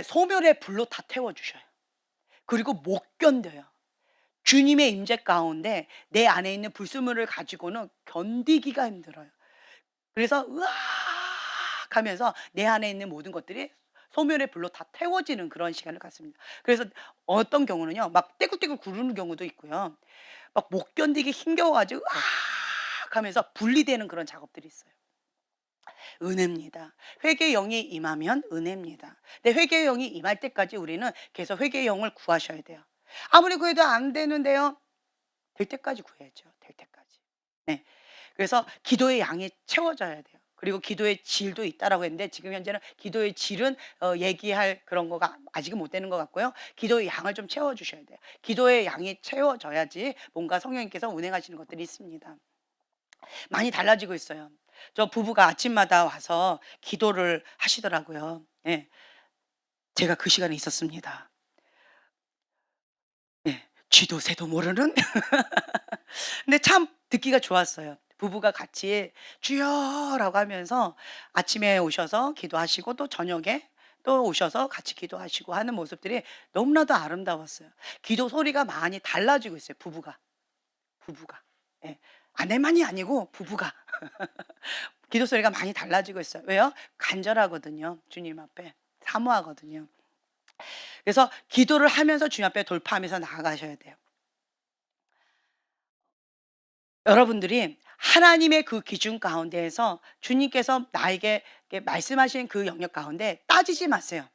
소멸의 불로 다 태워 주셔요. 그리고 못 견뎌요. 주님의 임재 가운데 내 안에 있는 불순물을 가지고는 견디기가 힘들어요. 그래서 으악 하면서 내 안에 있는 모든 것들이 소멸의 불로 다 태워지는 그런 시간을 갖습니다. 그래서 어떤 경우는요. 막 떼굴떼굴 구르는 경우도 있고요. 막 못 견디기 힘겨워 가지고 으악 하면서 분리되는 그런 작업들이 있어요. 은혜입니다. 회개의 영이 임하면 은혜입니다. 근데 회개의 영이 임할 때까지 우리는 계속 회개의 영을 구하셔야 돼요. 아무리 구해도 안 되는데요. 될 때까지 구해야죠. 될 때까지. 네. 그래서 기도의 양이 채워져야 돼요. 그리고 기도의 질도 있다라고 했는데 지금 현재는 기도의 질은 얘기할 그런 거가 아직은 못 되는 것 같고요. 기도의 양을 좀 채워 주셔야 돼요. 기도의 양이 채워져야지 뭔가 성령님께서 운행하시는 것들이 있습니다. 많이 달라지고 있어요. 저 부부가 아침마다 와서 기도를 하시더라고요. 예. 제가 그 시간에 있었습니다. 예. 쥐도 새도 모르는 근데 참 듣기가 좋았어요. 부부가 같이 "주여"라고 하면서 아침에 오셔서 기도하시고 또 저녁에 또 오셔서 같이 기도하시고 하는 모습들이 너무나도 아름다웠어요. 기도 소리가 많이 달라지고 있어요, 부부가. 예. 아내만이 아니고 부부가. 기도 소리가 많이 달라지고 있어요. 왜요? 간절하거든요, 주님 앞에. 사모하거든요. 그래서 기도를 하면서 주님 앞에 돌파하면서 나아가셔야 돼요. 여러분들이 하나님의 그 기준 가운데에서 주님께서 나에게 이렇게 말씀하신 그 영역 가운데 따지지 마세요.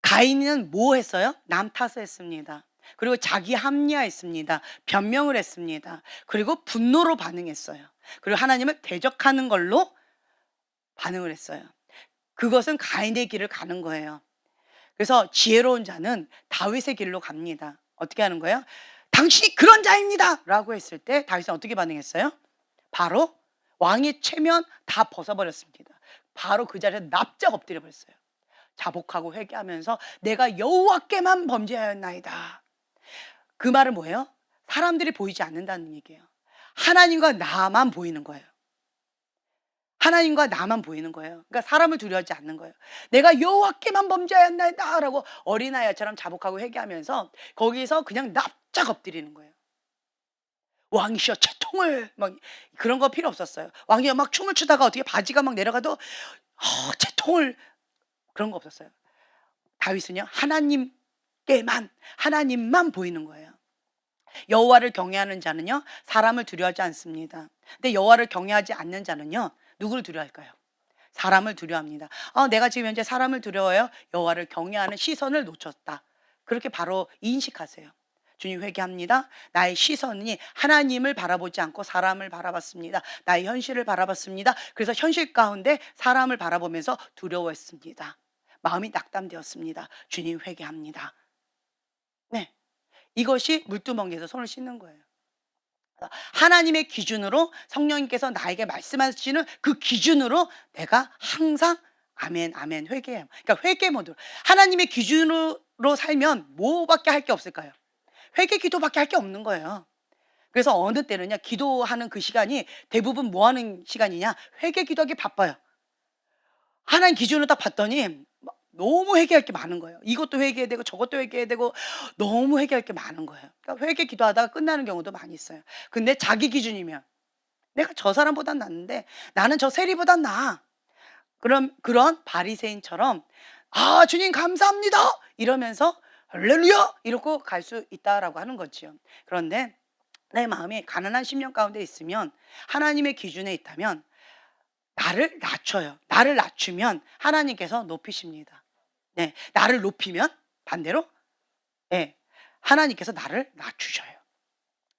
가인은 뭐 했어요? 남 탓했습니다. 그리고 자기 합리화했습니다. 변명을 했습니다. 그리고 분노로 반응했어요. 그리고 하나님을 대적하는 걸로 반응을 했어요. 그것은 가인의 길을 가는 거예요. 그래서 지혜로운 자는 다윗의 길로 갑니다. 어떻게 하는 거예요? 당신이 그런 자입니다 라고 했을 때 다윗은 어떻게 반응했어요? 바로 왕의 체면 다 벗어버렸습니다. 바로 그 자리에 납작 엎드려 버렸어요. 자복하고 회개하면서 내가 여호와께만 범죄하였나이다. 그 말은 뭐예요? 사람들이 보이지 않는다는 얘기예요. 하나님과 나만 보이는 거예요. 하나님과 나만 보이는 거예요. 그러니까 사람을 두려워하지 않는 거예요. 내가 여호와께만 범죄하였나이다라고 어린아이처럼 자복하고 회개하면서 거기서 그냥 납작 엎드리는 거예요. 왕이시여 채통을 막 그런 거 필요 없었어요. 왕이 막 춤을 추다가 어떻게 바지가 막 내려가도 채통을 그런 거 없었어요. 다윗은요 하나님만 보이는 거예요. 여호와를 경외하는 자는요 사람을 두려워하지 않습니다. 근데 여호와를 경외하지 않는 자는요 누구를 두려워할까요? 사람을 두려워합니다. 내가 지금 현재 사람을 두려워해요. 여호와를 경외하는 시선을 놓쳤다. 그렇게 바로 인식하세요. 주님 회개합니다. 나의 시선이 하나님을 바라보지 않고 사람을 바라봤습니다. 나의 현실을 바라봤습니다. 그래서 현실 가운데 사람을 바라보면서 두려워했습니다. 마음이 낙담되었습니다. 주님 회개합니다. 네, 이것이 물두멍에서 손을 씻는 거예요. 하나님의 기준으로 성령님께서 나에게 말씀하시는 그 기준으로 내가 항상 아멘 아멘 회개해요. 그러니까 회개 모드. 하나님의 기준으로 살면 뭐밖에 할 게 없을까요? 회개 기도밖에 할 게 없는 거예요. 그래서 어느 때는요 기도하는 그 시간이 대부분 뭐 하는 시간이냐, 회개 기도하기 바빠요. 하나님 기준을 딱 봤더니 너무 회개할 게 많은 거예요. 이것도 회개해야 되고 저것도 회개해야 되고 너무 회개할 게 많은 거예요. 그러니까 회개 기도하다가 끝나는 경우도 많이 있어요. 근데 자기 기준이면 내가 저 사람보단 낫는데 나는 저 세리보단 나아. 그런 바리새인처럼 주님 감사합니다 이러면서 할렐루야 이러고 갈 수 있다라고 하는 거지요. 그런데 내 마음이 가난한 심령 가운데 있으면 하나님의 기준에 있다면 나를 낮춰요. 나를 낮추면 하나님께서 높이십니다. 네, 나를 높이면 반대로 네, 하나님께서 나를 낮추셔요.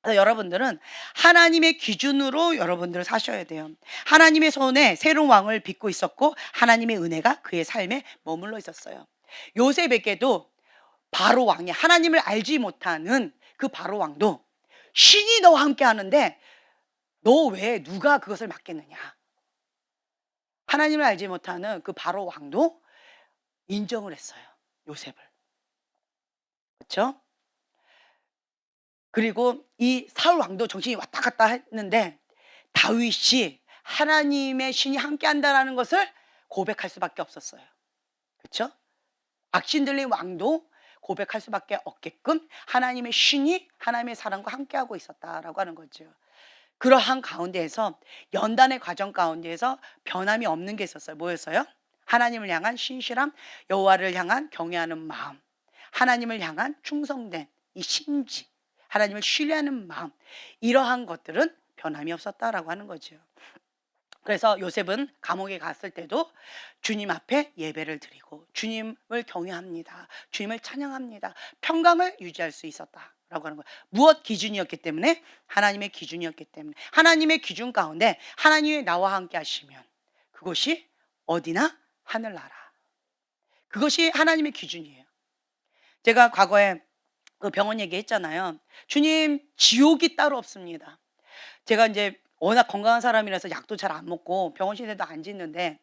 그래서 여러분들은 하나님의 기준으로 여러분들을 사셔야 돼요. 하나님의 손에 새로운 왕을 빚고 있었고 하나님의 은혜가 그의 삶에 머물러 있었어요. 요셉에게도 바로 왕이 하나님을 알지 못하는 그 바로 왕도 신이 너와 함께 하는데 너 왜 누가 그것을 맡겠느냐. 하나님을 알지 못하는 그 바로 왕도 인정을 했어요. 요셉을. 그렇죠? 그리고 이 사울 왕도 정신이 왔다 갔다 했는데 다윗이 하나님의 신이 함께 한다라는 것을 고백할 수밖에 없었어요. 그렇죠? 악신 들린 왕도 고백할 수밖에 없게끔 하나님의 신이 하나님의 사람과 함께하고 있었다라고 하는 거죠. 그러한 가운데에서 연단의 과정 가운데에서 변함이 없는 게 있었어요. 뭐였어요? 하나님을 향한 신실함, 여호와를 향한 경외하는 마음, 하나님을 향한 충성된 이 심지, 하나님을 신뢰하는 마음, 이러한 것들은 변함이 없었다라고 하는 거죠. 그래서 요셉은 감옥에 갔을 때도 주님 앞에 예배를 드리고 주님을 경외합니다. 주님을 찬양합니다. 평강을 유지할 수 있었다라고 라고 하는 거예요. 무엇 기준이었기 때문에? 하나님의 기준이었기 때문에. 하나님의 기준 가운데 하나님이 나와 함께 하시면 그것이 어디나 하늘나라. 그것이 하나님의 기준이에요. 제가 과거에 그 병원 얘기했잖아요. 주님, 지옥이 따로 없습니다. 제가 이제 워낙 건강한 사람이라서 약도 잘 안 먹고 병원 신세도 안 짓는데,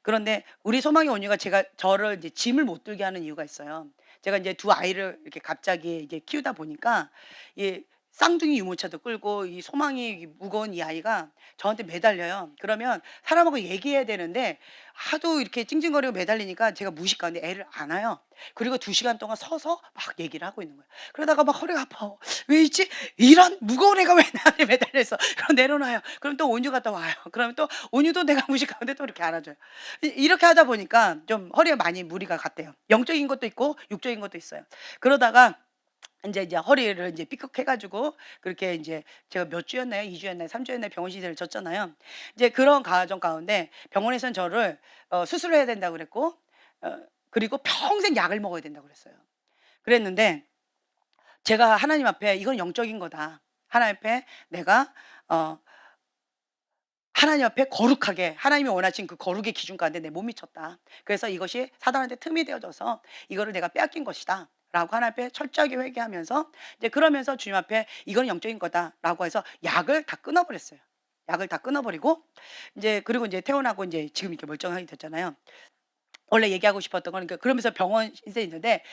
그런데 우리 소망의 온유가 제가 저를 이제 짐을 못 들게 하는 이유가 있어요. 제가 이제 두 아이를 이렇게 갑자기 이제 키우다 보니까 이 쌍둥이 유모차도 끌고 이 소망이 무거운 이 아이가 저한테 매달려요. 그러면 사람하고 얘기해야 되는데 하도 이렇게 찡찡거리고 매달리니까 제가 무식한데 애를 안아요. 그리고 2시간 동안 서서 막 얘기를 하고 있는 거예요. 그러다가 막 허리가 아파. 왜 있지? 이런 무거운 애가 왜 나한테 매달려 있어? 그럼 내려놔요. 그럼 또 온유 갔다 와요. 그러면 또 온유도 내가 무식한데 또 이렇게 안아줘요. 이렇게 하다 보니까 좀 허리에 많이 무리가 갔대요. 영적인 것도 있고 육적인 것도 있어요. 그러다가 인제 허리를 인제 삐걱해 가지고 그렇게 인제 제가 몇 주였나요? 2 주였나요? 3 주였나요? 병원 신세를 졌잖아요. 이제 그런 과정 가운데 병원에서는 저를 수술을 해야 된다고 그랬고, 그리고 평생 약을 먹어야 된다고 그랬어요. 그랬는데 제가 하나님 앞에 '이건 영적인 거다. 하나님 앞에 내가 어 하나님 앞에 거룩하게 하나님이 원하신 그 거룩의 기준 가운데 내 몸이 쳤다. 그래서 이것이 사단한테 틈이 되어져서 이거를 내가 빼앗긴 것이다. 라고 하나님 앞에 철저하게 회개하면서 이제 그러면서 주님 앞에 이건 영적인 거다라고 해서 약을 다 끊어버렸어요. 약을 다 끊어버리고 이제 그리고 이제 퇴원하고 이제 지금 이렇게 멀쩡하게 됐잖아요. 원래 얘기하고 싶었던 거는 그러면서 병원 신세 있는데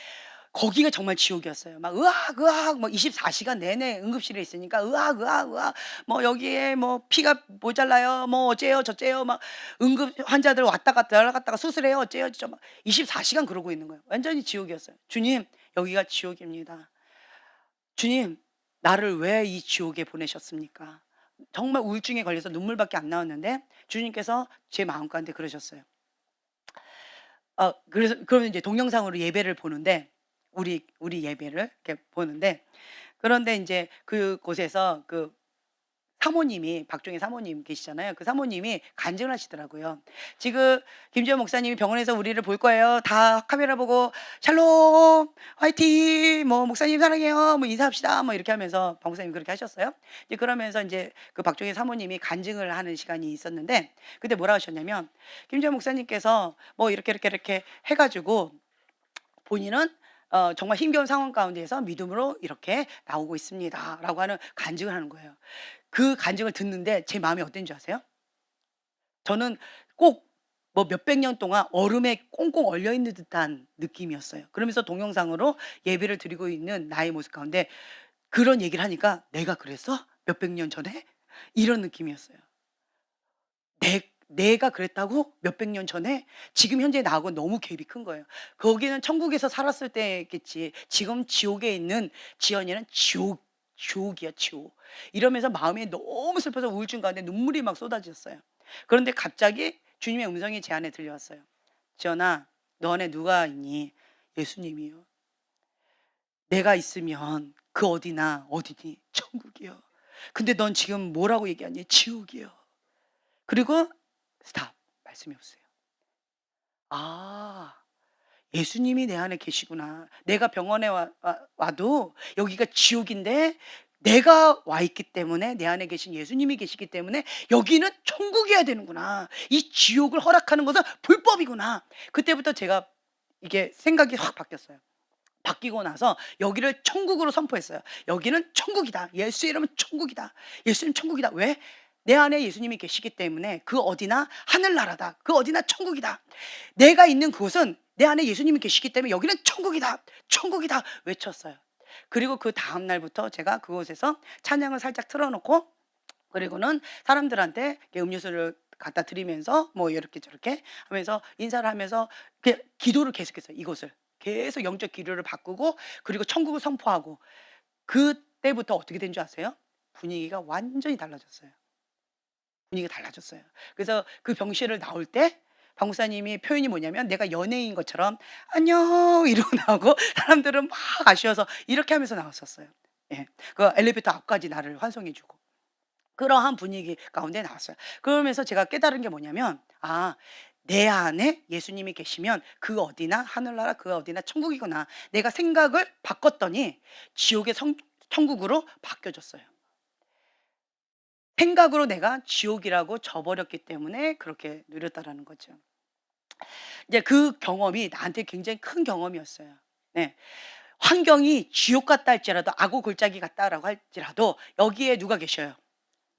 거기가 정말 지옥이었어요. 막 으악 으악 뭐 24시간 내내 응급실에 있으니까 으악 으악 으악 뭐 여기에 뭐 피가 모자라요. 뭐 어째요 저째요 막 응급 환자들 왔다 갔다 연락갔다가 수술해요. 어째요 저막 24시간 그러고 있는 거예요. 완전히 지옥이었어요. 주님, 여기가 지옥입니다. 주님, 나를 왜 이 지옥에 보내셨습니까? 정말 우울증에 걸려서 눈물밖에 안 나왔는데 주님께서 제 마음 가운데 그러셨어요. 그래서 그러면 이제 동영상으로 예배를 보는데 우리 예배를 이렇게 보는데, 그런데 인제 그곳에서 그 사모님이 박종희 사모님 계시잖아요. 그 사모님이 간증을 하시더라고요. "지금 김지현 목사님이 병원에서 우리를 볼 거예요. 다 카메라 보고 샬롬, 화이팅, 뭐 목사님 사랑해요. 뭐 인사합시다." 뭐 이렇게 하면서 박 목사님이 그렇게 하셨어요. 이제 그러면서 인제 그 박종희 사모님이 간증을 하는 시간이 있었는데 그때 뭐라 하셨냐면 김지현 목사님께서 뭐 이렇게 해 가지고 본인은 정말 힘겨운 상황 가운데에서 믿음으로 이렇게 나오고 있습니다라고 하는 간증을 하는 거예요. 그 간증을 듣는데 제 마음이 어땠는 줄 아세요? 저는 꼭 뭐 몇백 년 동안 얼음에 꽁꽁 얼려 있는 듯한 느낌이었어요. 그러면서 동영상으로 예배를 드리고 있는 나의 모습 가운데 그런 얘기를 하니까 '내가 그랬어? 몇백 년 전에?' 이런 느낌이었어요. '내가 그랬다고? 몇백 년 전에?' 지금 현재 나하고 너무 갭이 큰 거예요. 거기는 천국에서 살았을 때겠지. 지금 지옥에 있는 지연이는 지옥이야 지옥. 이러면서 마음이 너무 슬퍼서 우울증 가운데 눈물이 막 쏟아졌어요. 그런데 갑자기 주님의 음성이 제 안에 들려왔어요. "지연아, 너 안에 누가 있니?" "예수님이요." "내가 있으면 그 어디나 어디니?" "천국이요." "근데 넌 지금 뭐라고 얘기하니?" "지옥이요." 그리고 스탑. 말씀이 없어요. 아. 예수님이 내 안에 계시구나. 내가 병원에 와도 여기가 지옥인데 내가 와 있기 때문에 내 안에 계신 예수님이 계시기 때문에 여기는 천국이어야 되는구나. 이 지옥을 허락하는 것은 불법이구나. 그때부터 제가 이게 생각이 확 바뀌었어요. 바뀌고 나서 여기를 천국으로 선포했어요. "여기는 천국이다. 예수의 이름은 천국이다. 예수님 천국이다." 왜? 내 안에 예수님이 계시기 때문에 그 어디나 하늘나라다. 그 어디나 천국이다. 내가 있는 그곳은 내 안에 예수님이 계시기 때문에 여기는 천국이다. 천국이다. 외쳤어요. 그리고 그다음 날부터 제가 그곳에서 찬양을 살짝 틀어 놓고 그리고는 사람들한테 이렇게 음료수를 갖다 드리면서 뭐 이렇게 저렇게 하면서 인사를 하면서 기도를 계속했어요, 이곳을. 계속 영적 기류를 바꾸고 그리고 천국을 선포하고 그때부터 어떻게 된 줄 아세요? 분위기가 완전히 달라졌어요. 분위기가 달라졌어요. 그래서 그 병실을 나올 때 박 목사님이 표현이 뭐냐면 내가 연예인 것처럼 "안녕." 이러고 나오고 사람들은 막 아쉬워서 이렇게 하면서 나왔었어요. 예. 그 엘리베이터 앞까지 나를 환송해 주고. 그러한 분위기 가운데 나왔어요. 그러면서 제가 깨달은 게 뭐냐면 '아, 내 안에 예수님이 계시면 그 어디나 하늘나라 그 어디나 천국이구나.' 내가 생각을 바꿨더니 지옥의 천국으로 바뀌어졌어요. 생각으로 내가 지옥이라고 져버렸기 때문에 그렇게 누렸다라는 거죠. 이제 그 경험이 나한테 굉장히 큰 경험이었어요. 네. 환경이 지옥 같다 할지라도 악오 골짜기 같다라고 할지라도 여기에 누가 계셔요?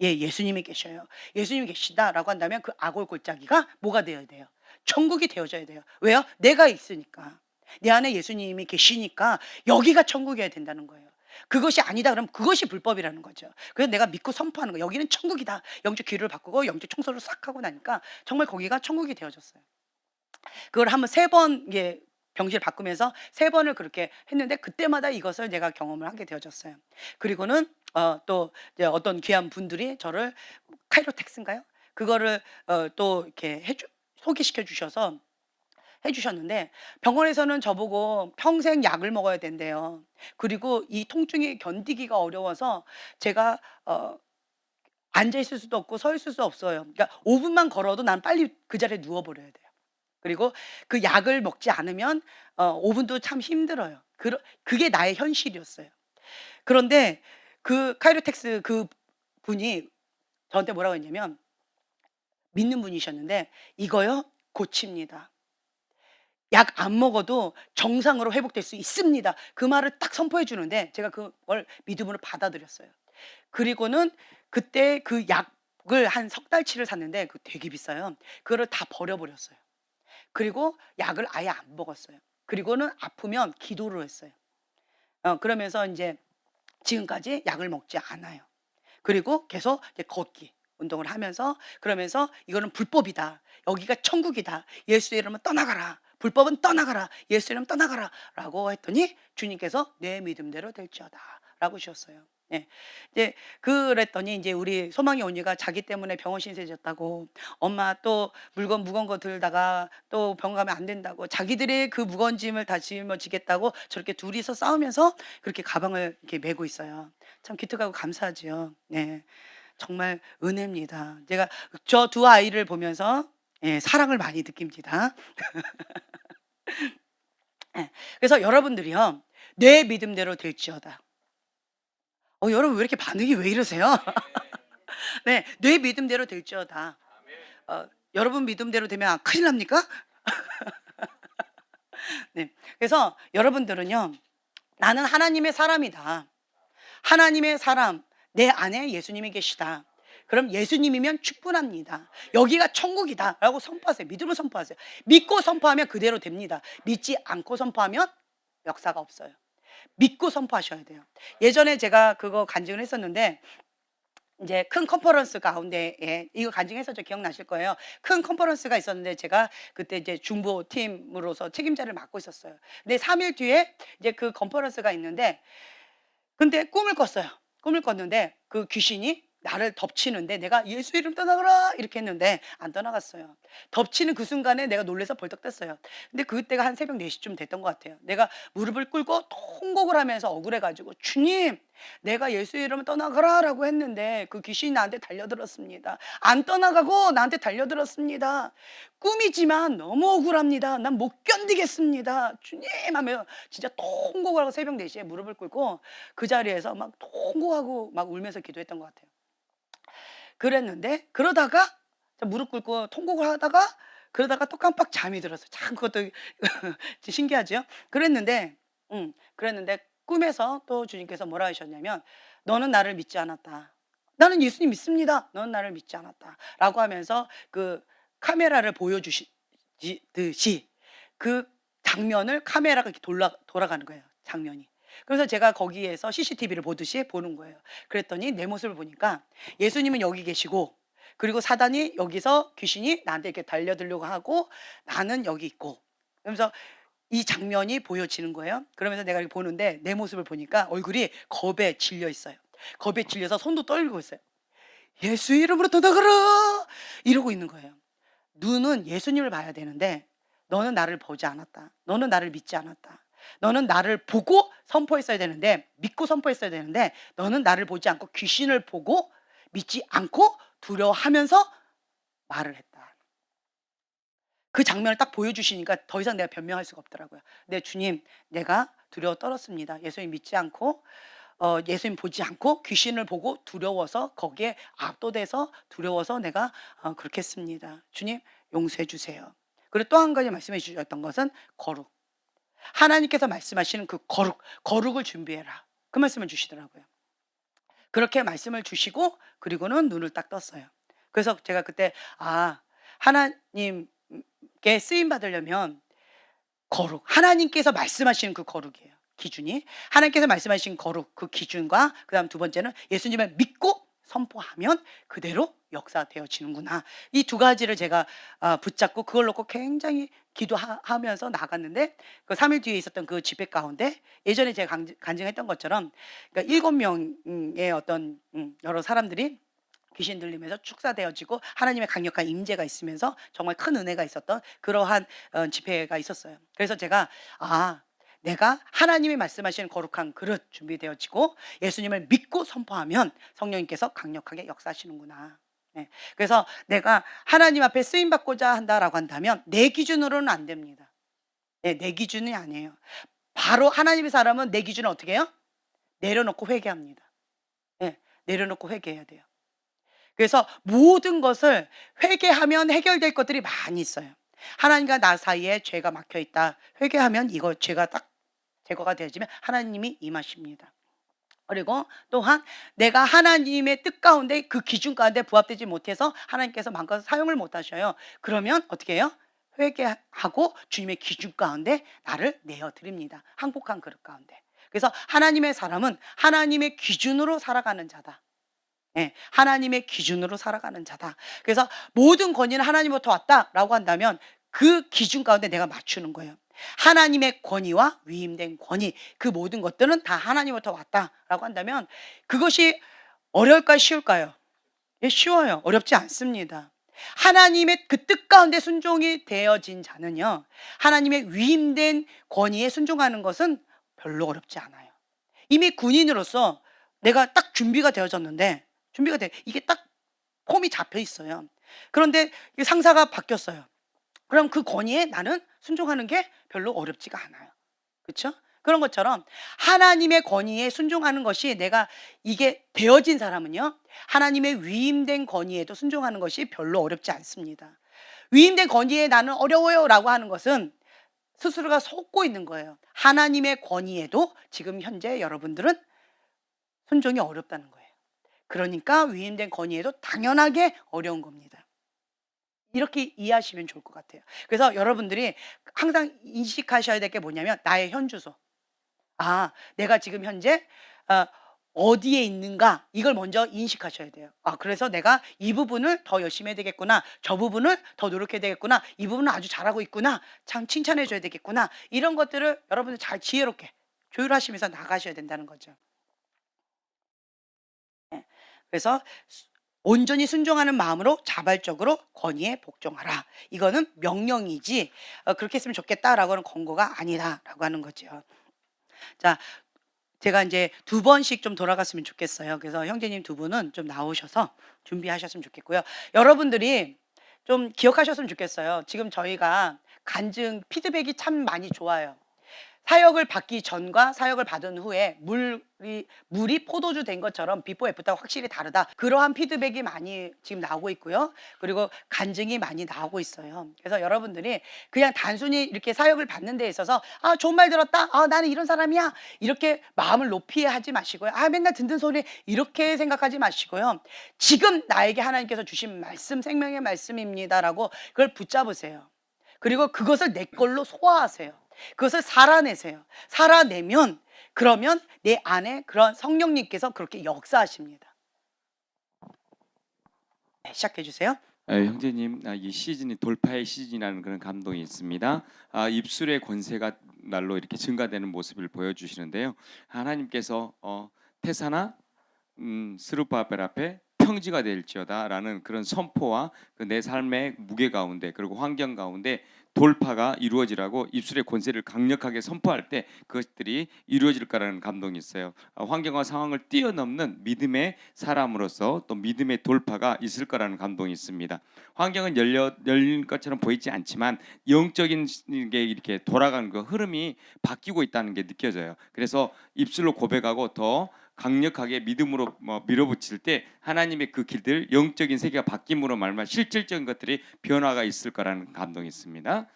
예, 예수님이 계셔요. 예수님이 계시다라고 한다면 그 악오 골짜기가 뭐가 되어야 돼요? 천국이 되어져야 돼요. 왜요? 내가 있으니까. 내 안에 예수님이 계시니까 여기가 천국이어야 된다는 거예요. 그것이 아니다 그러면 그것이 불법이라는 거죠. 그래서 내가 믿고 선포하는 거예요. 여기는 천국이다. 영적 기류를 바꾸고 영적 청소를 싹 하고 나니까 정말 거기가 천국이 되어졌어요. 그걸 한번 3번 예, 병실 바꾸면서 3번을 그렇게 했는데 그때마다 이것을 내가 경험을 하게 되어졌어요. 그리고는 또 이제 어떤 귀한 분들이 저를 카이로텍스인가요? 그거를 또 이렇게 소개시켜 주셔서 해 주셨는데 병원에서는 저보고 평생 약을 먹어야 된대요. 그리고 이 통증이 견디기가 어려워서 제가 앉아 있을 수도 없고 서 있을 수 없어요. 그러니까 5 분만 걸어도 난 빨리 그 자리에 누워 버려야 돼요. 그리고 그 약을 먹지 않으면 5 분도 참 힘들어요. 그게 나의 현실이었어요. 그런데 그 카이로텍스 그분이 저한테 뭐라고 했냐면 믿는 분이셨는데 "이거요 고칩니다. 약 안 먹어도 정상으로 회복될 수 있습니다." 그 말을 딱 선포해 주는데 제가 그걸 믿음으로 받아들였어요. 그리고는 그때 그 약을 한 석 달치를 샀는데 그 되게 비싸요. 그거를 다 버려 버렸어요. 그리고 약을 아예 안 먹었어요. 그리고는 아프면 기도를 했어요. 그러면서 인제 지금까지 약을 먹지 않아요. 그리고 계속 이제 걷기 운동을 하면서 그러면서 "이거는 불법이다. 여기가 천국이다. 예수의 이름으로 떠나가라. 불법은 떠나가라. 예수의 이름 떠나가라."라고 했더니 주님께서 "내 믿음대로 될지어다."라고 주셨어요. 예. 이제 그랬더니 인제 우리 소망의 언니가 자기 때문에 병원 신세졌다고 엄마 또 물건 무거운 거 들다가 또 병원 가면 안 된다고 자기들이 그 무거운 짐을 다 짊어지겠다고 저렇게 둘이서 싸우면서 그렇게 가방을 이렇게 메고 있어요. 참 기특하고 감사하지요. 네. 정말 은혜입니다. 제가 저 두 아이를 보면서 예 사랑을 많이 느낍니다. 예. 그래서 여러분들이요. "내 믿음대로 될지어다." 여러분 왜 이렇게 반응이 왜 이러세요? 네. "내 믿음대로 될지어다." 여러분 믿음대로 되면 큰일 납니까? 네. 그래서 여러분들은요. '나는 하나님의 사람이다. 하나님의 사람, 내 안에 예수님이 계시다.' 그럼 예수님이면 충분합니다. '여기가 천국이다.'라고 선포하세요. 믿음으로 선포하세요. 믿고 선포하면 그대로 됩니다. 믿지 않고 선포하면 역사가 없어요. 믿고 선포하셔야 돼요. 예전에 제가 그거 간증을 했었는데 인제 큰 컨퍼런스 가운데에 이거 간증했었죠. 기억나실 거예요. 큰 컨퍼런스가 있었는데 제가 그때 이제 중보팀으로서 책임자를 맡고 있었어요. 근데 3일 뒤에 이제 그 컨퍼런스가 있는데 근데 꿈을 꿨어요. 꿈을 꿨는데 그 귀신이 나를 덮치는데 내가 "예수 이름 떠나가라." 이렇게 했는데 안 떠나갔어요. 덮치는 그 순간에 내가 놀라서 벌떡 떴어요. 근데 그때가 한 새벽 4 시쯤 됐던 것 같아요. 내가 무릎을 꿇고 통곡을 하면서 억울해 가지고 "주님, 내가 예수 이름을 떠나가라."라고 했는데 그 귀신이 나한테 달려들었습니다. 안 떠나가고 나한테 달려들었습니다. 꿈이지만 너무 억울합니다. 난 못 견디겠습니다. 주님 하며 진짜 통곡을 하고 새벽 4 시에 무릎을 꿇고 그 자리에서 막 통곡하고 막 울면서 기도했던 것 같아요. 그랬는데 그러다가 무릎 꿇고 통곡을 하다가 그러다가 또 깜빡 잠이 들었어요. 참 그것도 신기하죠? 그랬는데 꿈에서 또 주님께서 뭐라 하셨냐면 "너는 나를 믿지 않았다. 나는 예수님 믿습니다. 너는 나를 믿지 않았다."라고 하면서 그 카메라를 보여주시듯이 그 장면을 카메라가 이렇게 돌아가는 거예요, 장면이. 그래서 제가 거기에서 CCTV를 보듯이 보는 거예요. 그랬더니 내 모습을 보니까 예수님은 여기 계시고 그리고 사단이 여기서 귀신이 나한테 이렇게 달려들려고 하고 나는 여기 있고 그러면서 이 장면이 보여지는 거예요. 그러면서 내가 이렇게 보는데 내 모습을 보니까 얼굴이 겁에 질려 있어요. 겁에 질려서 손도 떨리고 있어요. "예수 이름으로 떠나가라!" 이러고 있는 거예요. 눈은 예수님을 봐야 되는데 "너는 나를 보지 않았다. 너는 나를 믿지 않았다. 너는 나를 보고 선포했어야 되는데 믿고 선포했어야 되는데 너는 나를 보지 않고 귀신을 보고 믿지 않고 두려워하면서 말을 했다." 그 장면을 딱 보여주시니까 더 이상 내가 변명할 수가 없더라고요. "네 주님, 내가 두려워 떨었습니다. 예수님 믿지 않고 예수님 보지 않고 귀신을 보고 두려워서 거기에 압도돼서 두려워서 내가 그렇게 했습니다. 주님 용서해 주세요. 그리고 또 한 가지 말씀해 주셨던 것은 거룩. 하나님께서 말씀하시는 그 거룩을 준비해라. 그 말씀을 주시더라고요. 그렇게 말씀을 주시고 그리고는 눈을 딱 떴어요. 그래서 제가 그때 하나님께 쓰임 받으려면 거룩, 하나님께서 말씀하시는 그 거룩이에요. 기준이 하나님께서 말씀하신 거룩 그 기준과 그다음 두 번째는 예수님을 믿고 선포하면 그대로 역사되어지는구나. 이 두 가지를 제가 붙잡고 그걸 놓고 굉장히 기도하면서 나갔는데 그 3일 뒤에 있었던 그 집회 가운데 예전에 제가 간증했던 것처럼 그러니까 7명의 어떤 여러 사람들이 귀신 들리면서 축사되어지고 하나님의 강력한 임재가 있으면서 정말 큰 은혜가 있었던 그러한 집회가 있었어요. 그래서 제가 내가 하나님이 말씀하시는 거룩한 그릇 준비되어지고 예수님을 믿고 선포하면 성령님께서 강력하게 역사하시는구나. 네. 그래서 내가 하나님 앞에 쓰임 받고자 한다라고 한다면 내 기준으로는 안 됩니다. 네, 내 기준이 아니에요. 바로 하나님의 사람은 내 기준을 어떻게 해요? 내려놓고 회개합니다. 네, 내려놓고 회개해야 돼요. 그래서 모든 것을 회개하면 해결될 것들이 많이 있어요. 하나님과 나 사이에 죄가 막혀 있다. 회개하면 이거 죄가 딱 제거가 되어지면 하나님이 임하십니다. 그리고 또한 내가 하나님의 뜻 가운데 그 기준 가운데 부합되지 못해서 하나님께서 마음껏 사용을 못 하셔요. 그러면 어떻게 해요? 회개하고 주님의 기준 가운데 나를 내어드립니다. 항복한 그릇 가운데. 그래서 하나님의 사람은 하나님의 기준으로 살아가는 자다. 네, 하나님의 기준으로 살아가는 자다. 그래서 모든 권위는 하나님부터 왔다라고 한다면 그 기준 가운데 내가 맞추는 거예요. 하나님의 권위와 위임된 권위 그 모든 것들은 다 하나님부터 왔다라고 한다면 그것이 어려울까요? 쉬울까요? 예, 쉬워요. 어렵지 않습니다. 하나님의 그 뜻 가운데 순종이 되어진 자는요, 하나님의 위임된 권위에 순종하는 것은 별로 어렵지 않아요. 이미 군인으로서 내가 딱 준비가 되어졌는데 이게 딱 폼이 잡혀 있어요. 그런데 상사가 바뀌었어요. 그럼 그 권위에 나는 순종하는 게 별로 어렵지가 않아요. 그렇죠? 그런 것처럼 하나님의 권위에 순종하는 것이 내가 이게 되어진 사람은요, 하나님의 위임된 권위에도 순종하는 것이 별로 어렵지 않습니다. 위임된 권위에 나는 어려워요라고 하는 것은 스스로가 속고 있는 거예요. 하나님의 권위에도 지금 현재 여러분들은 순종이 어렵다는 거예요. 그러니까 위임된 권위에도 당연하게 어려운 겁니다. 이렇게 이해하시면 좋을 것 같아요. 그래서 여러분들이 항상 인식하셔야 될 게 뭐냐면 나의 현주소. 내가 지금 현재 어디에 있는가 이걸 먼저 인식하셔야 돼요. 그래서 내가 이 부분을 더 열심히 해야 되겠구나. 저 부분을 더 노력해야 되겠구나. 이 부분은 아주 잘하고 있구나. 참 칭찬해 줘야 되겠구나. 이런 것들을 여러분들 잘 지혜롭게 조율하시면서 나가셔야 된다는 거죠. 네. 그래서 온전히 순종하는 마음으로 자발적으로 권위에 복종하라. 이거는 명령이지 그렇게 했으면 좋겠다라고 하는 권고가 아니다라고 하는 거죠. 자, 제가 이제 두 번씩 좀 돌아갔으면 좋겠어요. 그래서 형제님 두 분은 좀 나오셔서 준비하셨으면 좋겠고요. 여러분들이 좀 기억하셨으면 좋겠어요. 지금 저희가 간증 피드백이 참 많이 좋아요. 사역을 받기 전과 사역을 받은 후에 물이 포도주 된 것처럼 비포 애프터가 확실히 다르다. 그러한 피드백이 많이 지금 나오고 있고요. 그리고 간증이 많이 나오고 있어요. 그래서 여러분들이 그냥 단순히 이렇게 사역을 받는 데 있어서 좋은 말 들었다. 나는 이런 사람이야. 이렇게 마음을 높이 하지 마시고요. 맨날 듣는 소리 이렇게 생각하지 마시고요. 지금 나에게 하나님께서 주신 말씀, 생명의 말씀입니다라고 그걸 붙잡으세요. 그리고 그것을 내 걸로 소화하세요. 그것을 살아내세요. 살아내면 그러면 내 안에 그런 성령님께서 그렇게 역사하십니다. 네, 시작해 주세요. 형제님, 이 시즌이 돌파의 시즌이라는 그런 감동이 있습니다. 입술의 권세가 날로 이렇게 증가되는 모습을 보여주시는데요. 하나님께서 테사나 스룹바벨 앞에 평지가 될지어다라는 그런 선포와 그 내 삶의 무게 가운데 그리고 환경 가운데 돌파가 이루어지라고 입술의 권세를 강력하게 선포할 때 그것들이 이루어질 거라는 감동이 있어요. 환경과 상황을 뛰어넘는 믿음의 사람으로서 또 믿음의 돌파가 있을 거라는 감동이 있습니다. 환경은 열린 것처럼 보이지 않지만 영적인 게 이렇게 돌아가는 그 흐름이 바뀌고 있다는 게 느껴져요. 그래서 입술로 고백하고 더 강력하게 믿음으로 밀어붙일 때 하나님의 그 길들 영적인 세계가 바뀜으로 말미암아 실질적인 것들이 변화가 있을 거라는 감동이 있습니다.